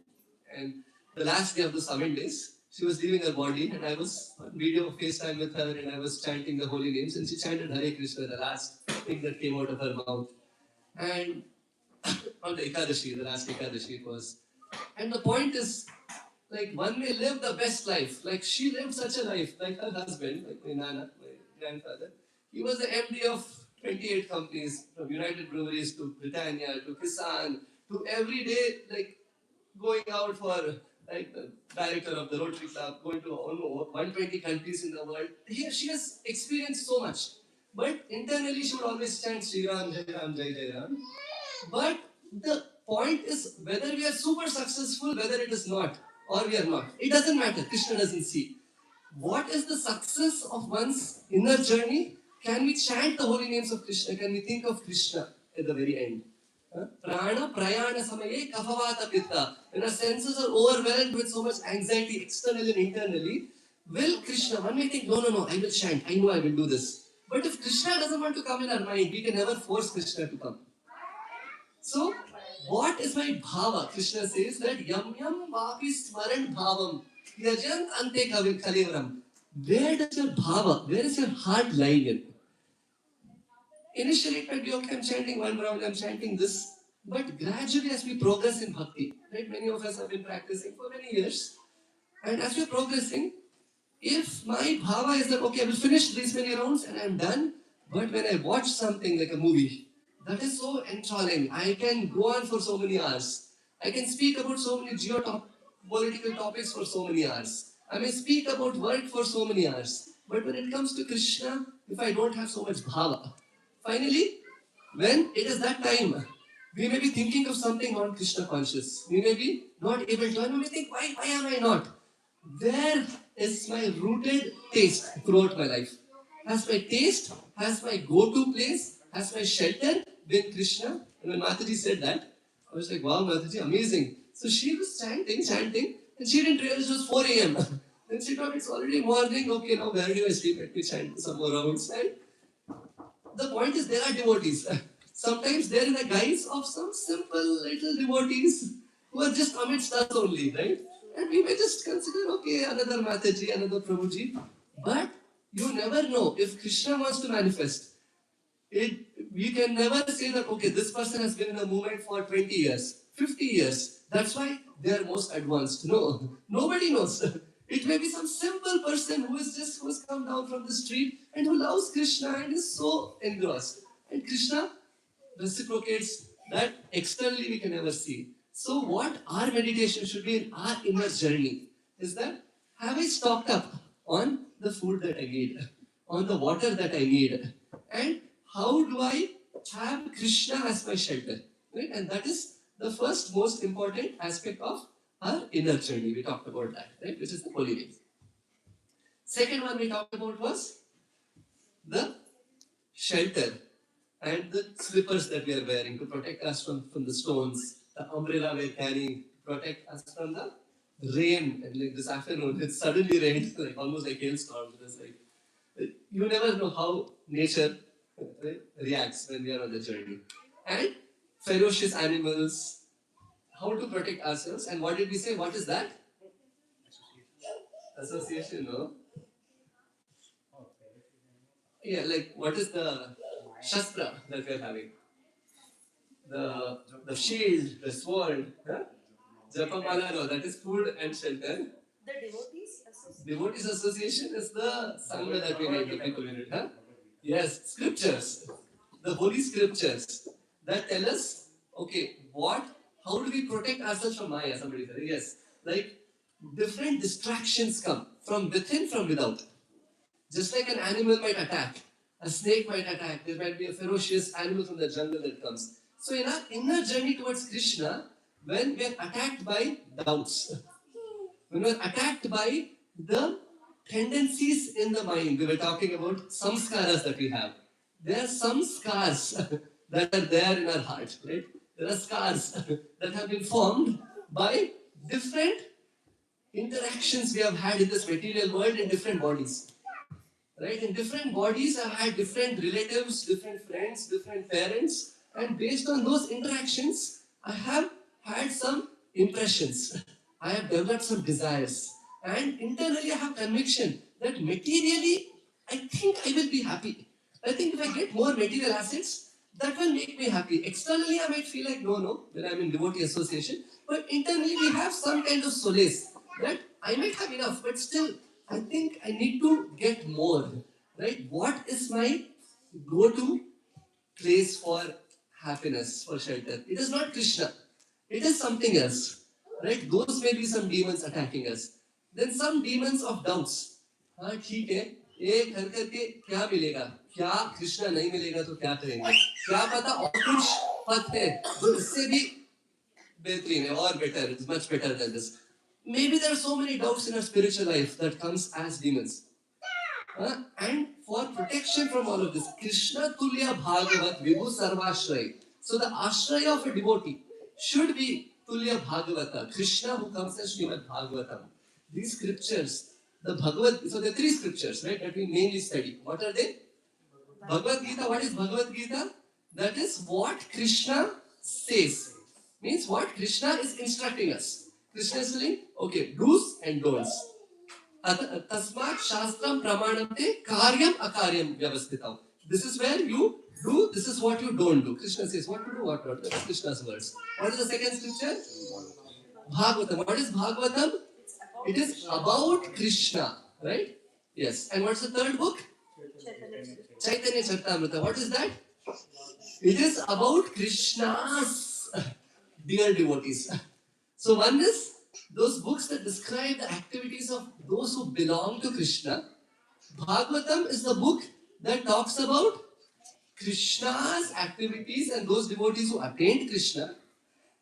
B: And the last day of the 7 days, she was leaving her body, and I was on video FaceTime with her, and I was chanting the holy names, and she chanted Hare Krishna, the last thing that came out of her mouth. And on the Ekadashi, the last Ekadashi it was. And the point is, like, one may live the best life. Like, she lived such a life, like her husband, like my Nana, my grandfather. He was the MD of 28 companies, from United Breweries to Britannia to Kisan to every day, like, going out for, like, the director of the Rotary Club, going to almost 120 countries in the world. She has experienced so much. But internally, she would always chant Sri Ram, Jai Ram, Jai Jai Ram. But the point is whether we are super successful, whether it is not, or we are not. It doesn't matter. Krishna doesn't see. What is the success of one's inner journey? Can we chant the holy names of Krishna? Can we think of Krishna at the very end? Prana prayana samaye kafavata pitta. When our senses are overwhelmed with so much anxiety externally and internally, will Krishna, one may think, no, I will chant. I know I will do this. But if Krishna doesn't want to come in our mind, we can never force Krishna to come. So, what is my bhava? Krishna says that yam yam vapi smaran bhavam yajant ante kalevaram. Where does your bhava, where is your heart lying in? Initially, it might be okay, I'm chanting one round, I'm chanting this. But gradually, as we progress in bhakti, right? Many of us have been practicing for many years. And as we're progressing, if my bhava is that, okay, I will finish these many rounds and I'm done. But when I watch something like a movie, that is so enthralling. I can go on for so many hours. I can speak about so many geopolitical topics for so many hours. I may speak about work for so many hours. But when it comes to Krishna, if I don't have so much bhava, finally, when it is that time, we may be thinking of something non-Krishna conscious. We may be not able to, and we may think, why am I not? Where is my rooted taste throughout my life? Has my taste, has my go-to place, has my shelter been Krishna? And when Mataji said that, I was like, wow, Mataji, amazing. So she was chanting, and she didn't realize it was 4 a.m. Then she thought it's already morning, okay, now where do I sleep? Let me chant some more rounds. And the point is, there are devotees. Sometimes they're in the guise of some simple little devotees who are just amidst us only, right? And we may just consider, okay, another Mataji, another Prabhuji. But you never know if Krishna wants to manifest. We can never say that, okay, this person has been in a movement for 20 years, 50 years. That's why they are most advanced. No, nobody knows. It may be some simple person who has come down from the street and who loves Krishna and is so engrossed. And Krishna reciprocates that externally we can never see. So what our meditation should be in our inner journey is that, have I stocked up on the food that I need, on the water that I need, and how do I have Krishna as my shelter, right? And that is the first most important aspect of our inner journey. We talked about that, right? Which is the holy name. Second one we talked about was the shelter and the slippers that we are wearing to protect us from the stones, the umbrella we are carrying to protect us from the rain. And like this afternoon, it suddenly rained, like almost like hailstorm. It was like, you never know how nature reacts when we are on the journey. And ferocious animals, how to protect ourselves. And what did we say? What is that? Association, no? Yeah, like what is the shastra that we are having? The shield, the sword, huh? Japamala, no, that is food and shelter.
C: The devotees association.
B: Devotees association is the sangha that we need, the people in it, huh? Yes, scriptures, the holy scriptures that tell us, okay, how do we protect ourselves from Maya? Somebody said, yes, like different distractions come from within, from without. Just like an animal might attack, a snake might attack, there might be a ferocious animal from the jungle that comes. So in our inner journey towards Krishna, when we are attacked by doubts, when we are attacked by the tendencies in the mind, we were talking about samskaras that we have. There are some scars that are there in our heart, right? There are scars that have been formed by different interactions we have had in this material world in different bodies. Right? In different bodies, I've had different relatives, different friends, different parents, and based on those interactions, I have had some impressions. I have developed some desires, and internally, I have conviction that materially, I think I will be happy. I think if I get more material assets, that will make me happy. Externally, I might feel like no, when I'm in devotee association, but internally, we have some kind of solace that I might have enough, but still, I think I need to get more, right? What is my go-to place for happiness, for shelter? It is not Krishna. It is something else, right? Those may be some demons attacking us. Then some demons of doubts. हाँ ठीक है, ये कर करके क्या मिलेगा? क्या कृष्णा नहीं मिलेगा तो क्या करेंगे? क्या पता और कुछ पथ है जो इससे भी बेहतरीन है और better, it's much better than this. Maybe there are so many doubts in our spiritual life that comes as demons. And for protection from all of this, Krishna Tulya Bhagavat Vibhu Sarvashray. So the ashraya of a devotee should be Tulya Bhagavata, Krishna who comes as Srimad Bhagavatam. These scriptures, the Bhagavad, so there are three scriptures, right, that we mainly study. What are they? Bhagavad Gita. What is Bhagavad Gita? That is what Krishna says. Means what Krishna is instructing us. Krishna is saying, okay, do's and don'ts. Tasmat Shastram Pramanamte Karyam Akaryam Vyavasthitam. This is where you do, this is what you don't do. Krishna says what to do, what not. That's Krishna's words. What is the second scripture? Bhagavatam. What is Bhagavatam? It is about Krishna, right? Yes. And what's the third book? Chaitanya Charitamrita. What is that? It is about Krishna's dear devotees. So one is those books that describe the activities of those who belong to Krishna. Bhagavatam is the book that talks about Krishna's activities and those devotees who attained Krishna.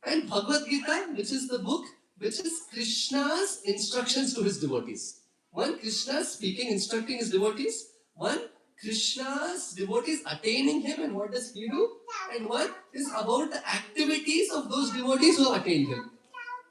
B: And Bhagavad Gita, which is the book which is Krishna's instructions to his devotees. One, Krishna speaking, instructing his devotees. One, Krishna's devotees attaining him and what does he do? And one is about the activities of those devotees who attained him.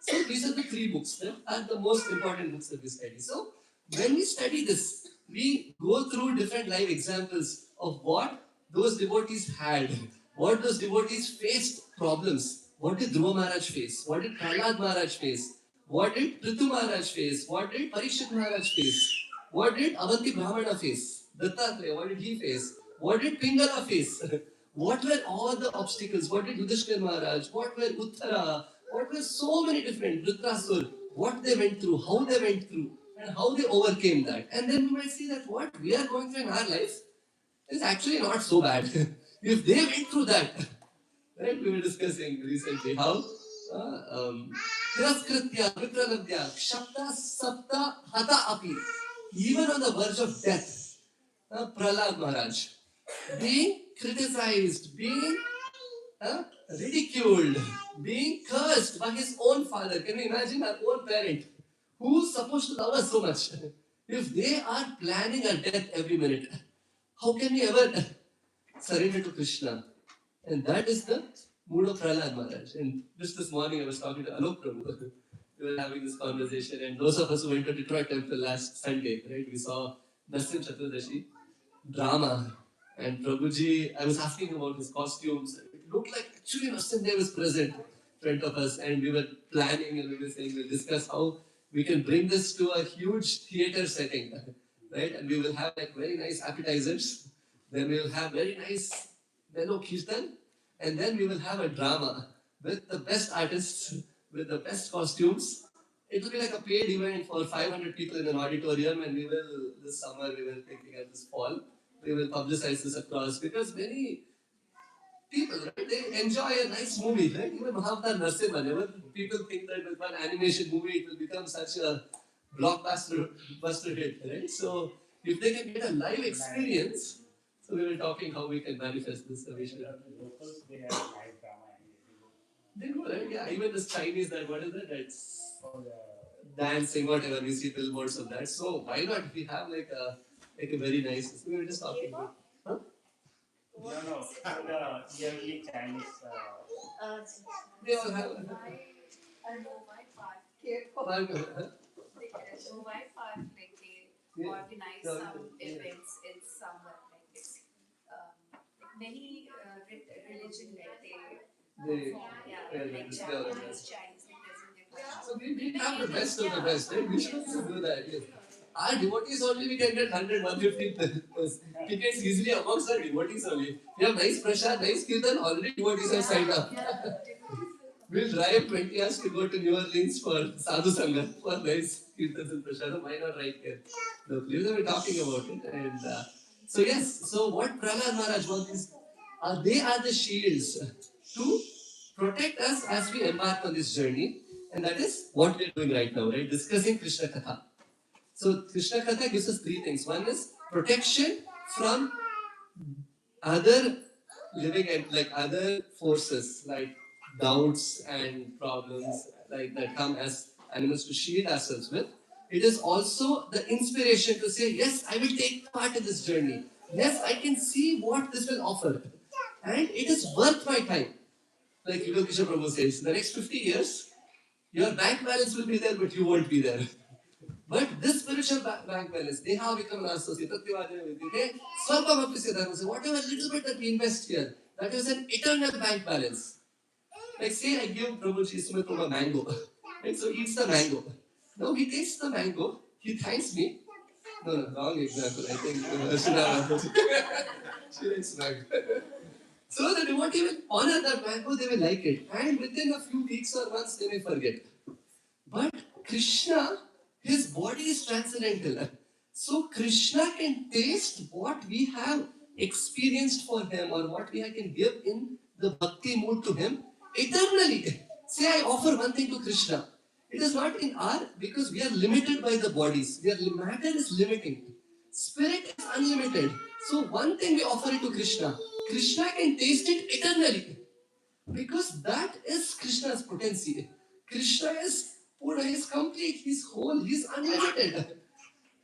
B: So these are the three books that are the most important books that we study. So when we study this, we go through different live examples of what those devotees had, what those devotees faced problems. What did Dhruva Maharaj face? What did Prahlad Maharaj face? What did Prithu Maharaj face? What did Parikshit Maharaj face? What did Avanti Brahmana face? Dattatreya, what did he face? What did Pingala face? What were all the obstacles? What did Yudhishthira Maharaj? What were Uttara? what were so many different Dhritarashtra, what they went through, how they went through, and how they overcame that. And then we might see that what we are going through in our life is actually not so bad. If they went through that, right? We were discussing recently how Tiraskritya, Vipraladya, Shakta, Sapta, Hata Api, even on the verge of death, Prahlad Maharaj, being criticized, being ridiculed, being cursed by his own father. Can you imagine our own parent who's supposed to love us so much? If they are planning our death every minute, how can we ever surrender to Krishna? And that is the mood of Prahlad Maharaj. And just this morning I was talking to Alok Prabhu. We were having this conversation, and those of us who went to Detroit Temple last Sunday, right, we saw Narsim Chaturdashi drama. And Prabhuji, I was asking him about his costumes. It looked like actually Narsim Dev was present in front of us, and we were planning and we were saying we'll discuss how we can bring this to a huge theater setting, right? And we will have like very nice appetizers. Then we will have very nice mellow kirtan, and then we will have a drama with the best artists, with the best costumes. It will be like a paid event for 500 people in an auditorium, and we will, this summer, we will thinking at this fall, we will publicize this across because many people, right, they enjoy a nice movie, right? Even Mahavtar Narsimha, never people think that with one animation movie it will become such a blockbuster hit, right? So if they can get a live experience, so we were talking how we can manifest this. So we should.
D: Locals, they have live drama and
B: They do, right? Yeah, even this Chinese, that what is that? That's
D: for the
B: dancing, whatever. We see billboards of that. So why not? We have like a very nice. We were just talking about. Huh?
D: no, for the yearly Chinese.
B: They all have.
C: I know my part.
B: Huh?
C: So my part, like they
B: Yeah.
C: organize
B: Yeah.
C: some events in summer, like this. Many religion, like they
B: They,
C: perform,
B: yeah,
C: like
B: display all of
C: Japanese,
B: that.
C: Chinese, they present their culture.
B: So we have the best of the best, right? We should also do that. Yes. Our devotees only we can get 100, 150 tickets easily amongst our devotees only. We have nice prasad, nice kirtan, already devotees have signed up. We'll drive 20 hours to go to New Orleans for Sadhu Sangha for nice kirtans and prasad. Why not right here? The place we're talking about it. And so yes, so what Prahlad Maharaj wants is, they are the shields to protect us as we embark on this journey. And that is what we're doing right now, right? Discussing Krishna Katha. So Krishna Katha gives us three things. One is protection from other living and like other forces like doubts and problems like that come as animals to shield ourselves with. It is also the inspiration to say, yes, I will take part in this journey. Yes, I can see what this will offer. And it is worth my time. Like Bhakti Prabhu says, the next 50 years, your bank balance will be there, but you won't be there. But this spiritual bank balance, they have become an associate. Whatever little bit that we invest here, that is an eternal bank balance. Like say I give Prabhuji Sumit a mango. And so he eats the mango. Now he takes the mango, he thanks me. No, wrong example. I think she likes mango. So the devotee will honor that mango, they will like it. And within a few weeks or months, they may forget. But Krishna, his body is transcendental. So Krishna can taste what we have experienced for him or what we can give in the bhakti mood to him eternally. Say I offer one thing to Krishna. It is not in our, because we are limited by the bodies. Matter is limiting. Spirit is unlimited. So one thing we offer it to Krishna. Krishna can taste it eternally. Because that is Krishna's potency. Krishna is Pura, he is complete, he is whole, he is unlimited.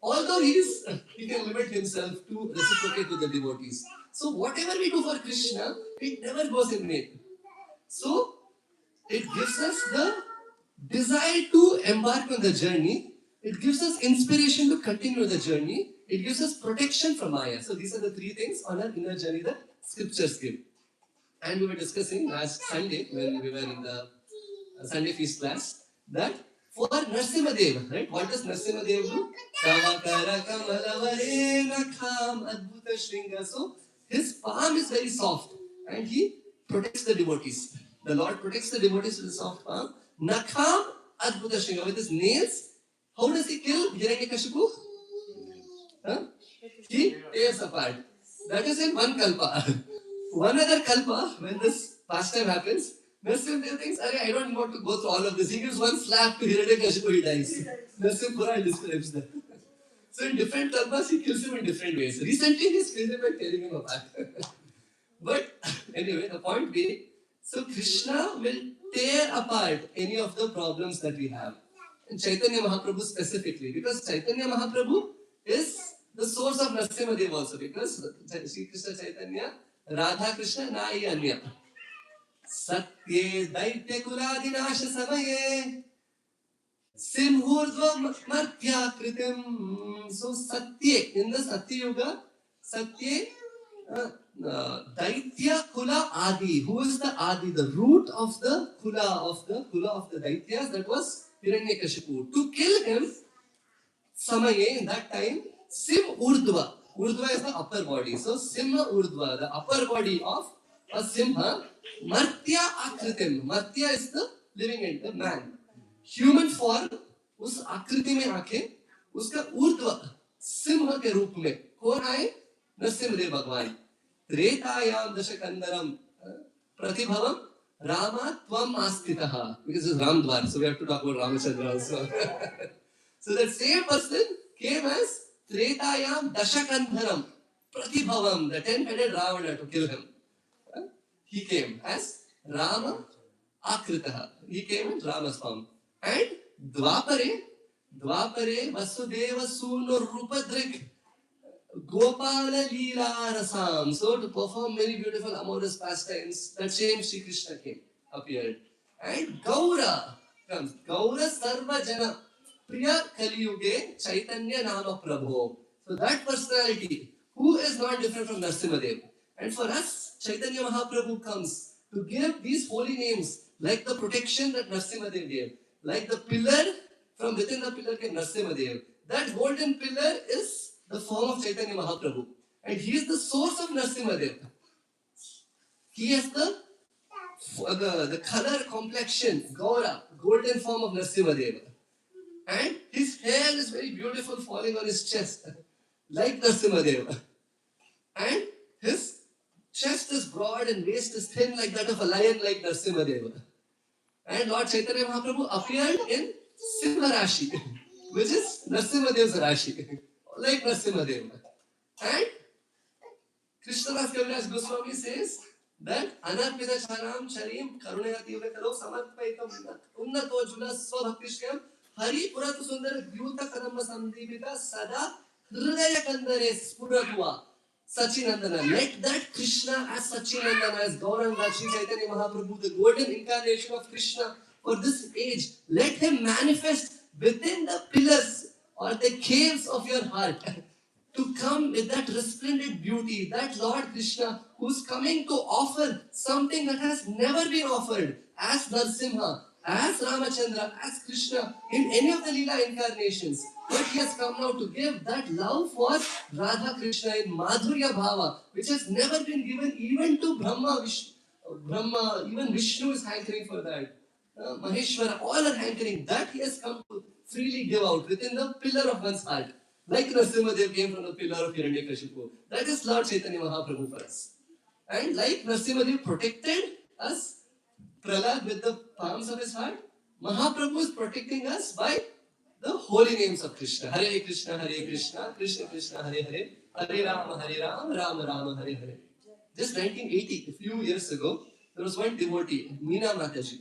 B: Although he can limit himself to reciprocate with the devotees. So whatever we do for Krishna, it never goes in vain. So it gives us the desire to embark on the journey. It gives us inspiration to continue the journey. It gives us protection from Maya. So these are the three things on our inner journey that scriptures give. And we were discussing last Sunday when we were in the Sunday feast class that for Narsimha Deva, right? What does Narsimha Deva do? Kavakara Kamalavare Nakham Adbhuta Shringa. So his palm is very soft and he protects the devotees. The Lord protects the devotees with his soft palm. Nakham Adbhuta Shringa. With his nails, how does he kill Hiranyakashipu? Huh? He tears apart. That is in one kalpa. One other kalpa, when this pastime happens, Narasimha thinks, I don't want to go through all of this. He gives one slap to Hiranyakashipu, he dies. Narasimha Purana describes that. So in different kalpas, he kills him in different ways. Recently, he's killed him by tearing him apart. But anyway, the point being, so Krishna will tear apart any of the problems that we have. And Chaitanya Mahaprabhu specifically, because Chaitanya Mahaprabhu is the source of Narasimha also, because Sri Krishna Chaitanya, Radha Krishna, Nai Anya. Satye Daitya Kuladinasha Samaye Simhurdva Martya Kritim. So Satye, in the Satya Yuga, Satye Daitya Kula Adi. Who is the Adi? The root of the Kula of the Daityas, that was Hiranyakashipu. To kill him, Samaye, in that time, Sim Urdhva. Urdhva is the upper body. So Simha Urdhva, the upper body of a Simha. Martya Akritim. Martya is the living end, the man. Human form, उस आकृति में आके उसका ऊर्ध्व सिंह के रूप में कौन आए? नरसिंहदेव भगवान. त्रेतायाम दशकंदरम प्रतिभवम रामा त्वम आस्थितः. Because it's Ramdwar, so we have to talk about Ramachandra also. So that same person came as Tretayam Dashakandharam Pratibhavam, the 10-headed Ravana to kill him. He came as Rama Akritaha. He came in Rama's form. And Dwapare Vasudeva Suno Rupadrik Gopala Leela Rasam. So to perform many beautiful amorous pastimes, that same Sri Krishna appeared. And Gaura comes. Gaura Sarva Jana Priya Kaliyuge Chaitanya Nama Prabhu. So that personality, who is not different from Narasimhadev. And for us, Chaitanya Mahaprabhu comes to give these holy names, like the protection that Narasimhadev gave, like the pillar, from within the pillar came Narasimhadev. That golden pillar is the form of Chaitanya Mahaprabhu. And he is the source of Narasimhadev. He has the color complexion, Gaura, golden form of Narasimhadev. And his hair is very beautiful, falling on his chest, like Narasimhadev. And his chest is broad and waist is thin, like that of a lion, like Narasimhadev. And Lord Chaitanya Mahaprabhu appeared in Simha Rashi, which is Narasimhadev's Rashi, like Narasimhadev. And Krishnadas Kaviraj Goswami says that Anarpida Charam Charim Karunayati Vekalo Samarpaitam Unnato Jula Swabhaktishkam Hari Puratu Sundara Yuta Kadamba Sandipita Sada Hridaya Kandare Spuratva Sachinandana. Let that Krishna as Sachinandana, as Gauranga, Sri Chaitanya Mahaprabhu, the golden incarnation of Krishna for this age, let him manifest within the pillars or the caves of your heart to come with that resplendent beauty, that Lord Krishna who's coming to offer something that has never been offered as Narasimha, as Ramachandra, as Krishna in any of the Leela incarnations. But he has come now to give that love for Radha Krishna in Madhurya Bhava, which has never been given even to Brahma, even Vishnu is hankering for that. Maheshwara, all are hankering. That he has come to freely give out within the pillar of one's heart. Like Narasimhadev came from the pillar of Hiranyakashipu. That is Lord Chaitanya Mahaprabhu for us. And like Narasimhadev protected us, Prahlad, with the palms of his heart, Mahaprabhu is protecting us by the holy names of Krishna. Hare Krishna, Krishna Krishna, Hare Hare, Hare Rama, Rama Rama, Hare Hare. Just 1980, a few years ago, there was one devotee, Meena Mataji,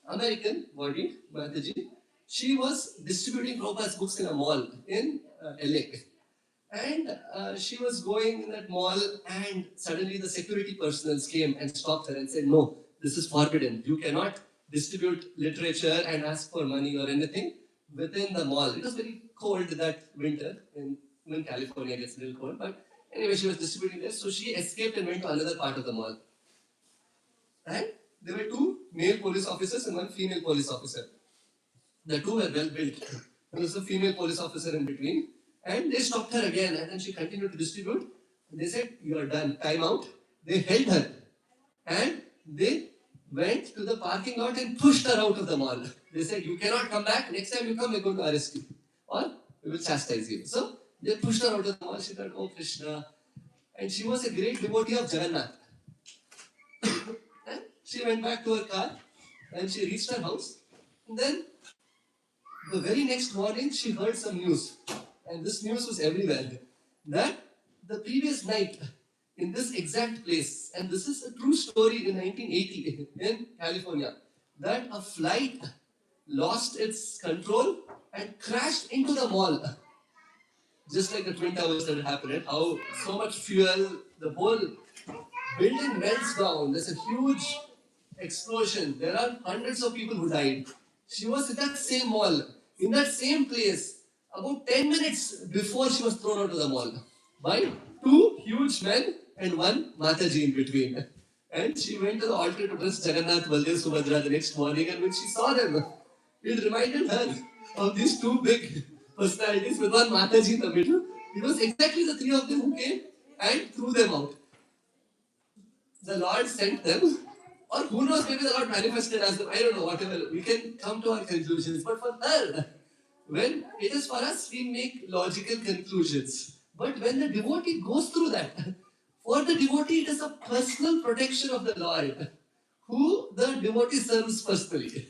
B: American body, Mataji. She was distributing Prabhupada's books in a mall in LA. And she was going in that mall, and suddenly the security personnel came and stopped her and said, "No, this is forbidden. You cannot distribute literature and ask for money or anything within the mall." It was very cold that winter. In California, it gets a little cold. But anyway, she was distributing this. So she escaped and went to another part of the mall. And there were two male police officers and one female police officer. The two were well built. There was a female police officer in between. And they stopped her again, and then she continued to distribute. They said, "You are done, time out." They held her. And they went to the parking lot and pushed her out of the mall. They said, you cannot come back. Next time you come, we're going to arrest you. Or we will chastise you. So they pushed her out of the mall. She thought, oh Krishna. And she was a great devotee of Jagannath. And she went back to her car and she reached her house. And then the very next morning, she heard some news. And this news was everywhere. That the previous night, in this exact place, and this is a true story in 1980 in California, that a flight lost its control and crashed into the mall. Just like the Twin Towers that happened, how so much fuel, the whole building melts down. There's a huge explosion. There are hundreds of people who died. She was in that same mall, in that same place, about 10 minutes before she was thrown out of the mall by two huge men and one Mataji in between. And she went to the altar to bless Jagannath, Baldev, Subhadra the next morning, and when she saw them, it reminded her of these two big personalities with one Mataji in the middle. It was exactly the three of them who came and threw them out. The Lord sent them, or who knows, maybe the Lord manifested as them. I don't know, whatever. We can come to our conclusions. But for her, when it is for us, we make logical conclusions. But when the devotee goes through that, for the devotee, it is a personal protection of the Lord, who the devotee serves personally.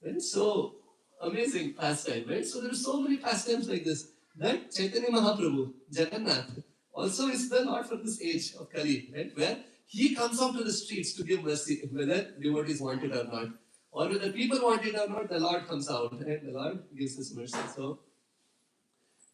B: Right? So amazing pastime, right? So there are so many pastimes like this. That Chaitanya Mahaprabhu, Jagannath, also is the Lord for this age of Kali, right? Where he comes out to the streets to give mercy, whether devotees want it or not. Or whether people want it or not, the Lord comes out and the Lord gives his mercy. So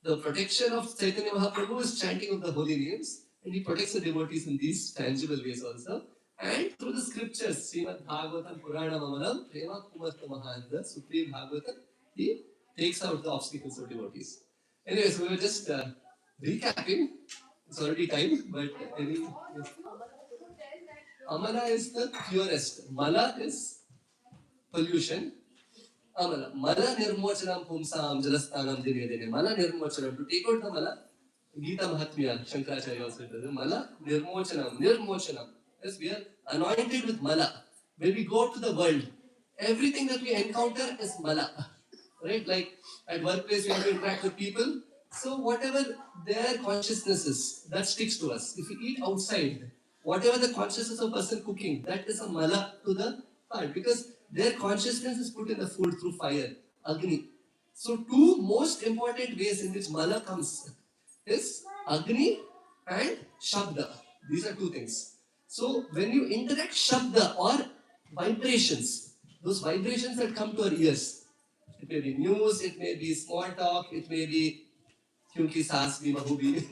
B: the protection of Chaitanya Mahaprabhu is chanting of the holy names, and he protects the devotees in these tangible ways also. And through the scriptures, Srimad Bhagavatam Purana Mamalam, Prema Kumarta Mahan, the Supreme Bhagavatam, he takes out the obstacles of devotees. Anyways, we were just recapping. It's already time, but yes. Amala is the purest. Mala is pollution. Amala. Mala nirmochanam pumsam jalastanam dine dine. Mala nirmochanam. To take out the mala, Gita Mahatmya, Shankaracharya also does. Mala nirmochanam. Nirmochanam. Yes, we are anointed with mala. When we go to the world, everything that we encounter is mala. Right? Like at workplace, we have to interact with people. So whatever their consciousness is, that sticks to us. If we eat outside, whatever the consciousness of person cooking, that is a mala to the heart. Because their consciousness is put in the food through fire, Agni. So two most important ways in which mala comes is Agni and Shabda. These are two things. So when you interact Shabda or vibrations, those vibrations that come to our ears, it may be news, it may be small talk, it may be kyunki saas bhi bahu bhi,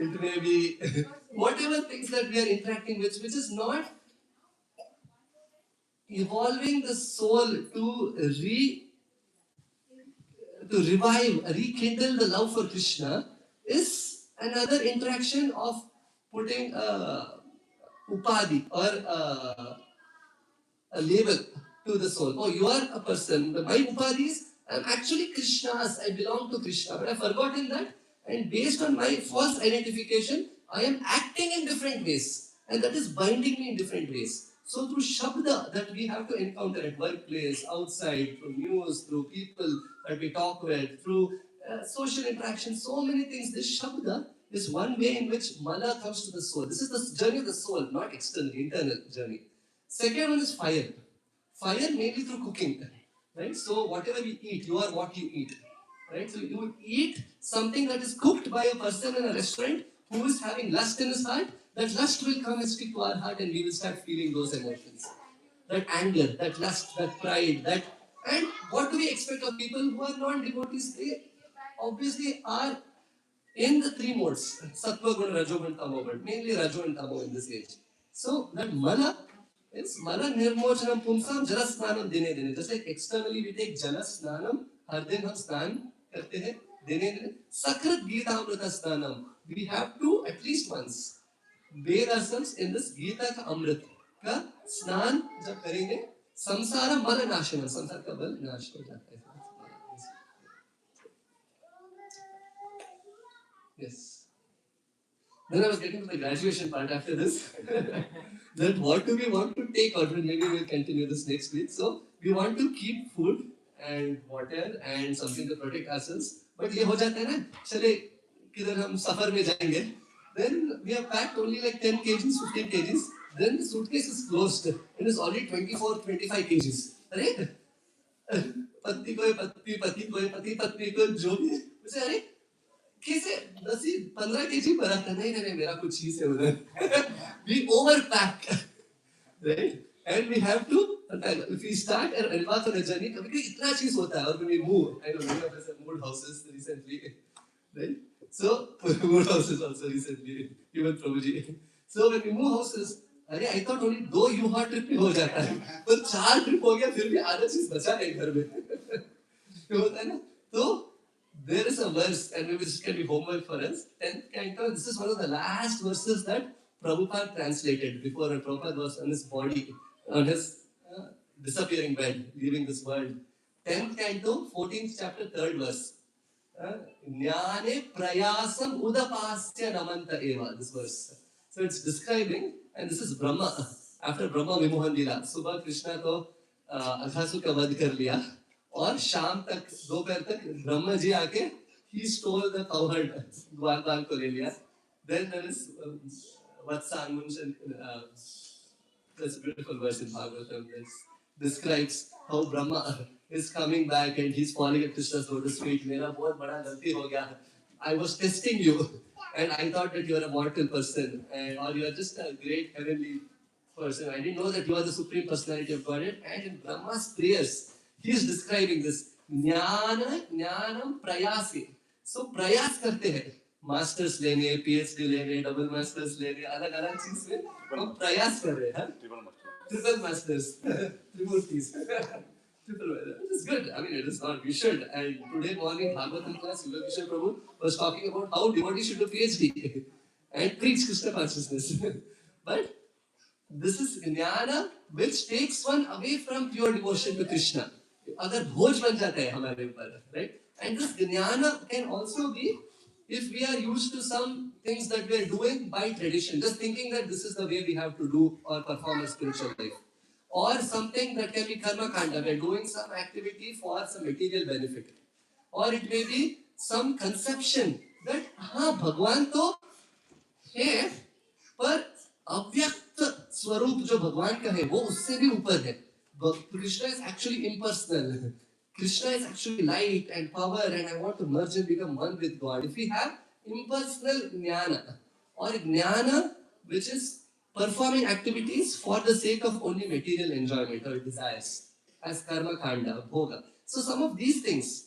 B: it may be whatever things that we are interacting with, which is not evolving the soul to revive, rekindle the love for Krishna, is another interaction of putting upadhi or a label to the soul. Oh, you are a person. My upadhi is, I'm actually Krishna's. I belong to Krishna, but I've forgotten that. And based on my false identification, I am acting in different ways, and that is binding me in different ways. So through Shabda that we have to encounter at workplace, outside, through news, through people that we talk with, through social interaction, so many things. This Shabda is one way in which Mala comes to the soul. This is the journey of the soul, not external, internal journey. Second one is fire. Fire mainly through cooking, right? So whatever we eat, you are what you eat, right? So you eat something that is cooked by a person in a restaurant who is having lust in his heart. That lust will come and stick to our heart, and we will start feeling those emotions. That anger, that lust, that pride, that. And what do we expect of people who are non-devotees? They obviously are in the three modes: Sattva, Guna, Rajo, and Tamo, but mainly Rajo and Tamo in this age. So that Mala is Mala Nirmochanam Pumsam Jalasnanam Dine Dine. Just like externally we take Jalasnanam, Har din hum snan karte hain, Dine Dine. Sakrat Gita Amrita Snanam. We have to at least once bathe ourselves in this Gita ka Amrit का स्नान जब करेंगे संसार मल नाशनम संसार का बल नाश हो जाता है. Yes. Then I was getting to the graduation part after this. That what do we want to take out? Maybe we'll continue this next week. So we want to keep food and water and something to protect ourselves. But ये हो जाता है ना, चले किधर हम सफर में जाएंगे. Then we have packed only like 10 kgs, 15 kgs. Then the suitcase is closed. It is already 24, 25 kgs. अरे पत्नी को पत्नी, पति को पति, पत्नी को जो भी उसे अरे कैसे 10-15 kg भरा था नहीं मेरा कुछ चीज है उधर. We overpack, right? And we have to, if we start and embark on a journey, कभी इतना चीज होता है. और when we move, I know many of us have moved houses recently, right? So moved houses also recently, even Prabhuji. So when we move houses, अरे I thought only 2 U-Haul trip में हो जाता है, पर 4 ट्रिप हो गया फिर भी आधा चीज बचा है घर में. होता है ना. तो there is a verse, and maybe this can be homework for us. 10th canto, this is one of the last verses that Prabhupada translated before Prabhupada was on his body, on his disappearing bed, leaving this world. 10th canto, 14th chapter, 3rd verse. Jnane prayasam udapasya namanta eva, this verse. So it's describing, and this is Brahma. After Brahma Vimohan Lila, Subha Krishna ko Aghasura का वध कर लिया और शाम तक दोपहर तक ब्रह्मा जी आके he stole the cow herd, ग्वाल को ले लिया. Then there is Vatsangunj, there's a beautiful verse in Bhagavatam that describes how Brahma is coming back and he's falling at Krishna's lotus feet. मेरा बहुत बड़ा गलती हो गया. I was testing you and I thought that you are a mortal person and or you are just a great heavenly person. I didn't know that you are the supreme personality of Godhead. And in Brahma's prayers, he is describing this jnanam prayasi. So prayas करते हैं. Masters लेने, PhD लेने, double masters लेने, अलग अलग चीज में हम प्रयास कर रहे हैं. ट्रिपल मास्टर्स, त्रिमूर्तिस. It is good. I mean, it is not. We should. And today morning, Bhagavatam class, Bhakti Prabhu was talking about how devotees should do PhD and preach Krishna consciousness. But this is jnana which takes one away from pure devotion to Krishna. अगर भोज बन जाता है हमारे ऊपर, right? And this jnana can also be if we are used to some things that we are doing by tradition, just thinking that this is the way we have to do or perform a spiritual life. Or something that can be karma kanda, we are doing some activity for some material benefit. Or it may be some conception that हाँ भगवान तो है पर अव्यक्त स्वरूप जो भगवान का है वो उससे भी ऊपर है. Krishna is actually impersonal. Krishna is actually light and power and I want to merge and become one with God. If we have impersonal jnana or jnana which is performing activities for the sake of only material enjoyment or desires as karma kanda, bhoga. So some of these things.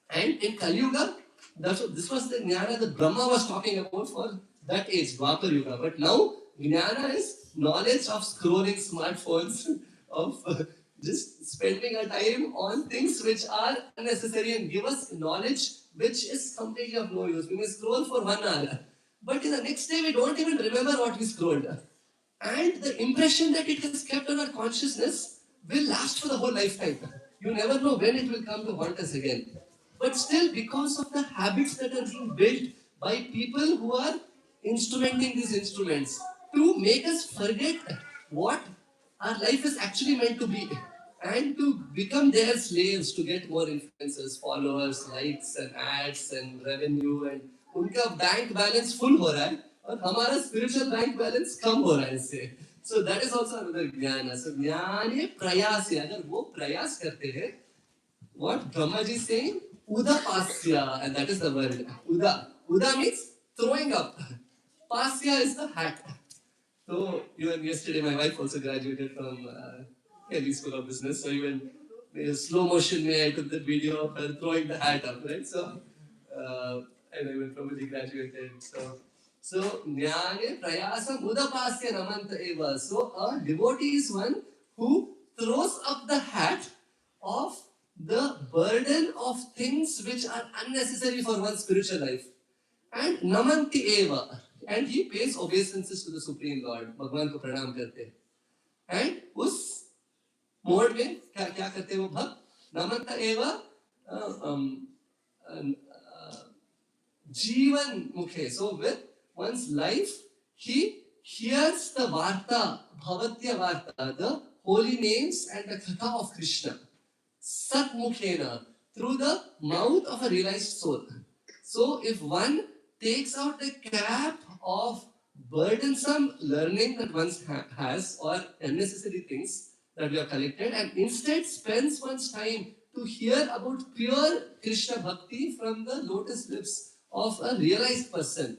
B: And in Kali Yuga, this was the jnana that Brahma was talking about for that age, Dwapar Yuga. But now jnana is knowledge of scrolling smartphones, of just spending our time on things which are unnecessary and give us knowledge which is completely of no use. We may scroll for 1 hour, but in the next day we don't even remember what we scrolled. And the impression that it has kept on our consciousness will last for the whole lifetime. You never know when it will come to haunt us again. But still, because of the habits that are being built by people who are instrumenting these instruments to make us forget what our life is actually meant to be and to become their slaves to get more influencers, followers, likes and ads and revenue and उनका bank balance full हो रहा है और हमारा spiritual bank balance कम हो रहा है इससे. So that is also another ज्ञान. So ज्ञान ये प्रयास है. अगर वो प्रयास करते हैं, what Brahma ji is saying, udapasya, and that is the word. Uda means throwing up. Pasya is the hat. So even yesterday, my wife also graduated from Delhi School of Business. So even in slow motion, I took the video of her throwing the hat up, right? So and I went probably graduated. So jnane prayasam udapasya namanta eva. So a devotee is one who throws up the hat of the burden of things which are unnecessary for one's spiritual life. And namanti eva. And he pays obeisances to the Supreme Lord. भगवान को प्रणाम करते हैं. And उस mode में क्या करते हैं वो भक्त? नमन्त एव जीवन मुखे. So with one's life, he hears the Varta, Bhavatya Varta, the holy names and the Katha of Krishna. Sat Mukhena, through the mouth of a realized soul. So if one takes out the cap of burdensome learning that one has or unnecessary things that we have collected and instead spends one's time to hear about pure Krishna Bhakti from the lotus lips of a realized person,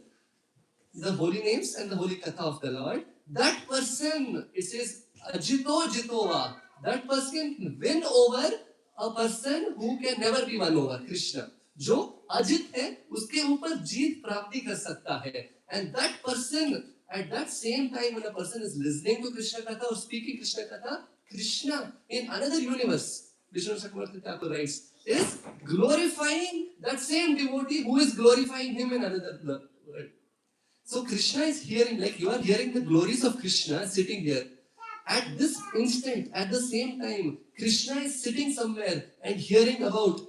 B: the holy names and the holy katha of the Lord, that person, it says, Ajito Jitova, that person can win over a person who can never be won over, Krishna. जो अजित है उसके ऊपर जीत प्राप्ति कर सकता है. And that person, at that same time when a person is listening to Krishna Katha or speaking Krishna Katha, Krishna in another universe, Vishnu Chakravarti Thakur writes, is glorifying that same devotee who is glorifying him in another world. So Krishna is hearing, like you are hearing the glories of Krishna sitting here. At this instant, at the same time, Krishna is sitting somewhere and hearing about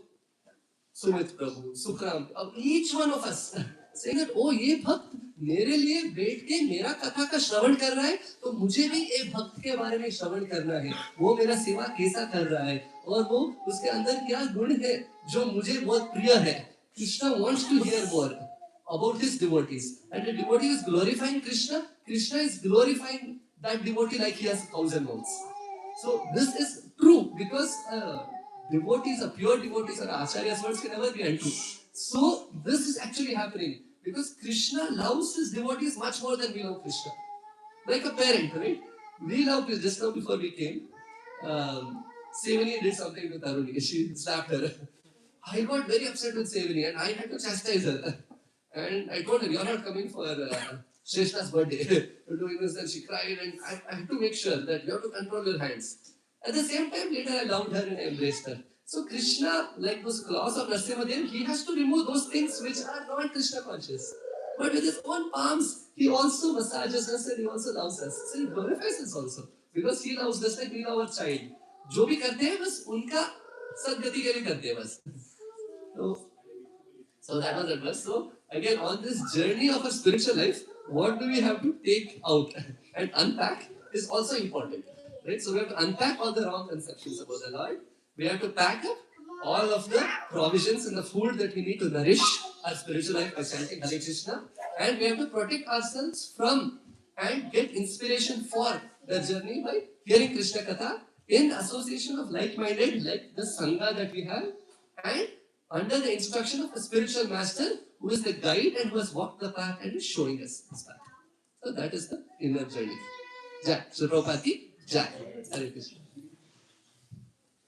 B: Sumit Prabhu, Sukram, of each one of us, saying that, oh, ये भक्त मेरे लिए बैठ के मेरा कथा का श्रवण कर रहा है, तो मुझे भी एक भक्त के बारे में श्रवण करना है. वो मेरा सेवा कैसा कर रहा है और वो उसके अंदर क्या गुण है जो मुझे बहुत प्रिय है. Krishna wants to hear more about his devotees. And the devotee is glorifying Krishna. Krishna is glorifying that devotee like he has 1,000 mouths. So this is true because devotees, pure devotees, or Acharya's words can never be untrue. So this is actually happening because Krishna loves his devotees much more than we love Krishna. Like a parent, right? We love Krishna. Just now before we came, Sevani did something to Taruni. She slapped her. I got very upset with Sevani and I had to chastise her. And I told her, you're not coming for Shreshta's birthday. You're doing this, and she cried, and I had to make sure that you have to control your hands. At the same time, later I loved her and I embraced her. So Krishna, like those claws of Nrsimhadev, he has to remove those things which are not Krishna conscious. But with his own palms, he also massages us and he also loves us. So he glorifies us also. Because he loves us like we love our child. जो भी करते हैं बस उनका सदगति के लिए करते हैं बस. So that was the verse. So again, on this journey of a spiritual life, what do we have to take out and unpack is also important, right? So we have to unpack all the wrong conceptions about the Lord. We have to pack up all of the provisions and the food that we need to nourish our spiritual life by chanting Hare Krishna, and we have to protect ourselves from and get inspiration for the journey by hearing Krishna Katha in association of like-minded, like the Sangha that we have, and under the instruction of a spiritual master who is the guide and who has walked the path and is showing us this path. So that is the inner journey. Jai. So Prabhupada ki Jai. Hare Krishna.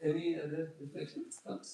B: Any other reflections, thoughts?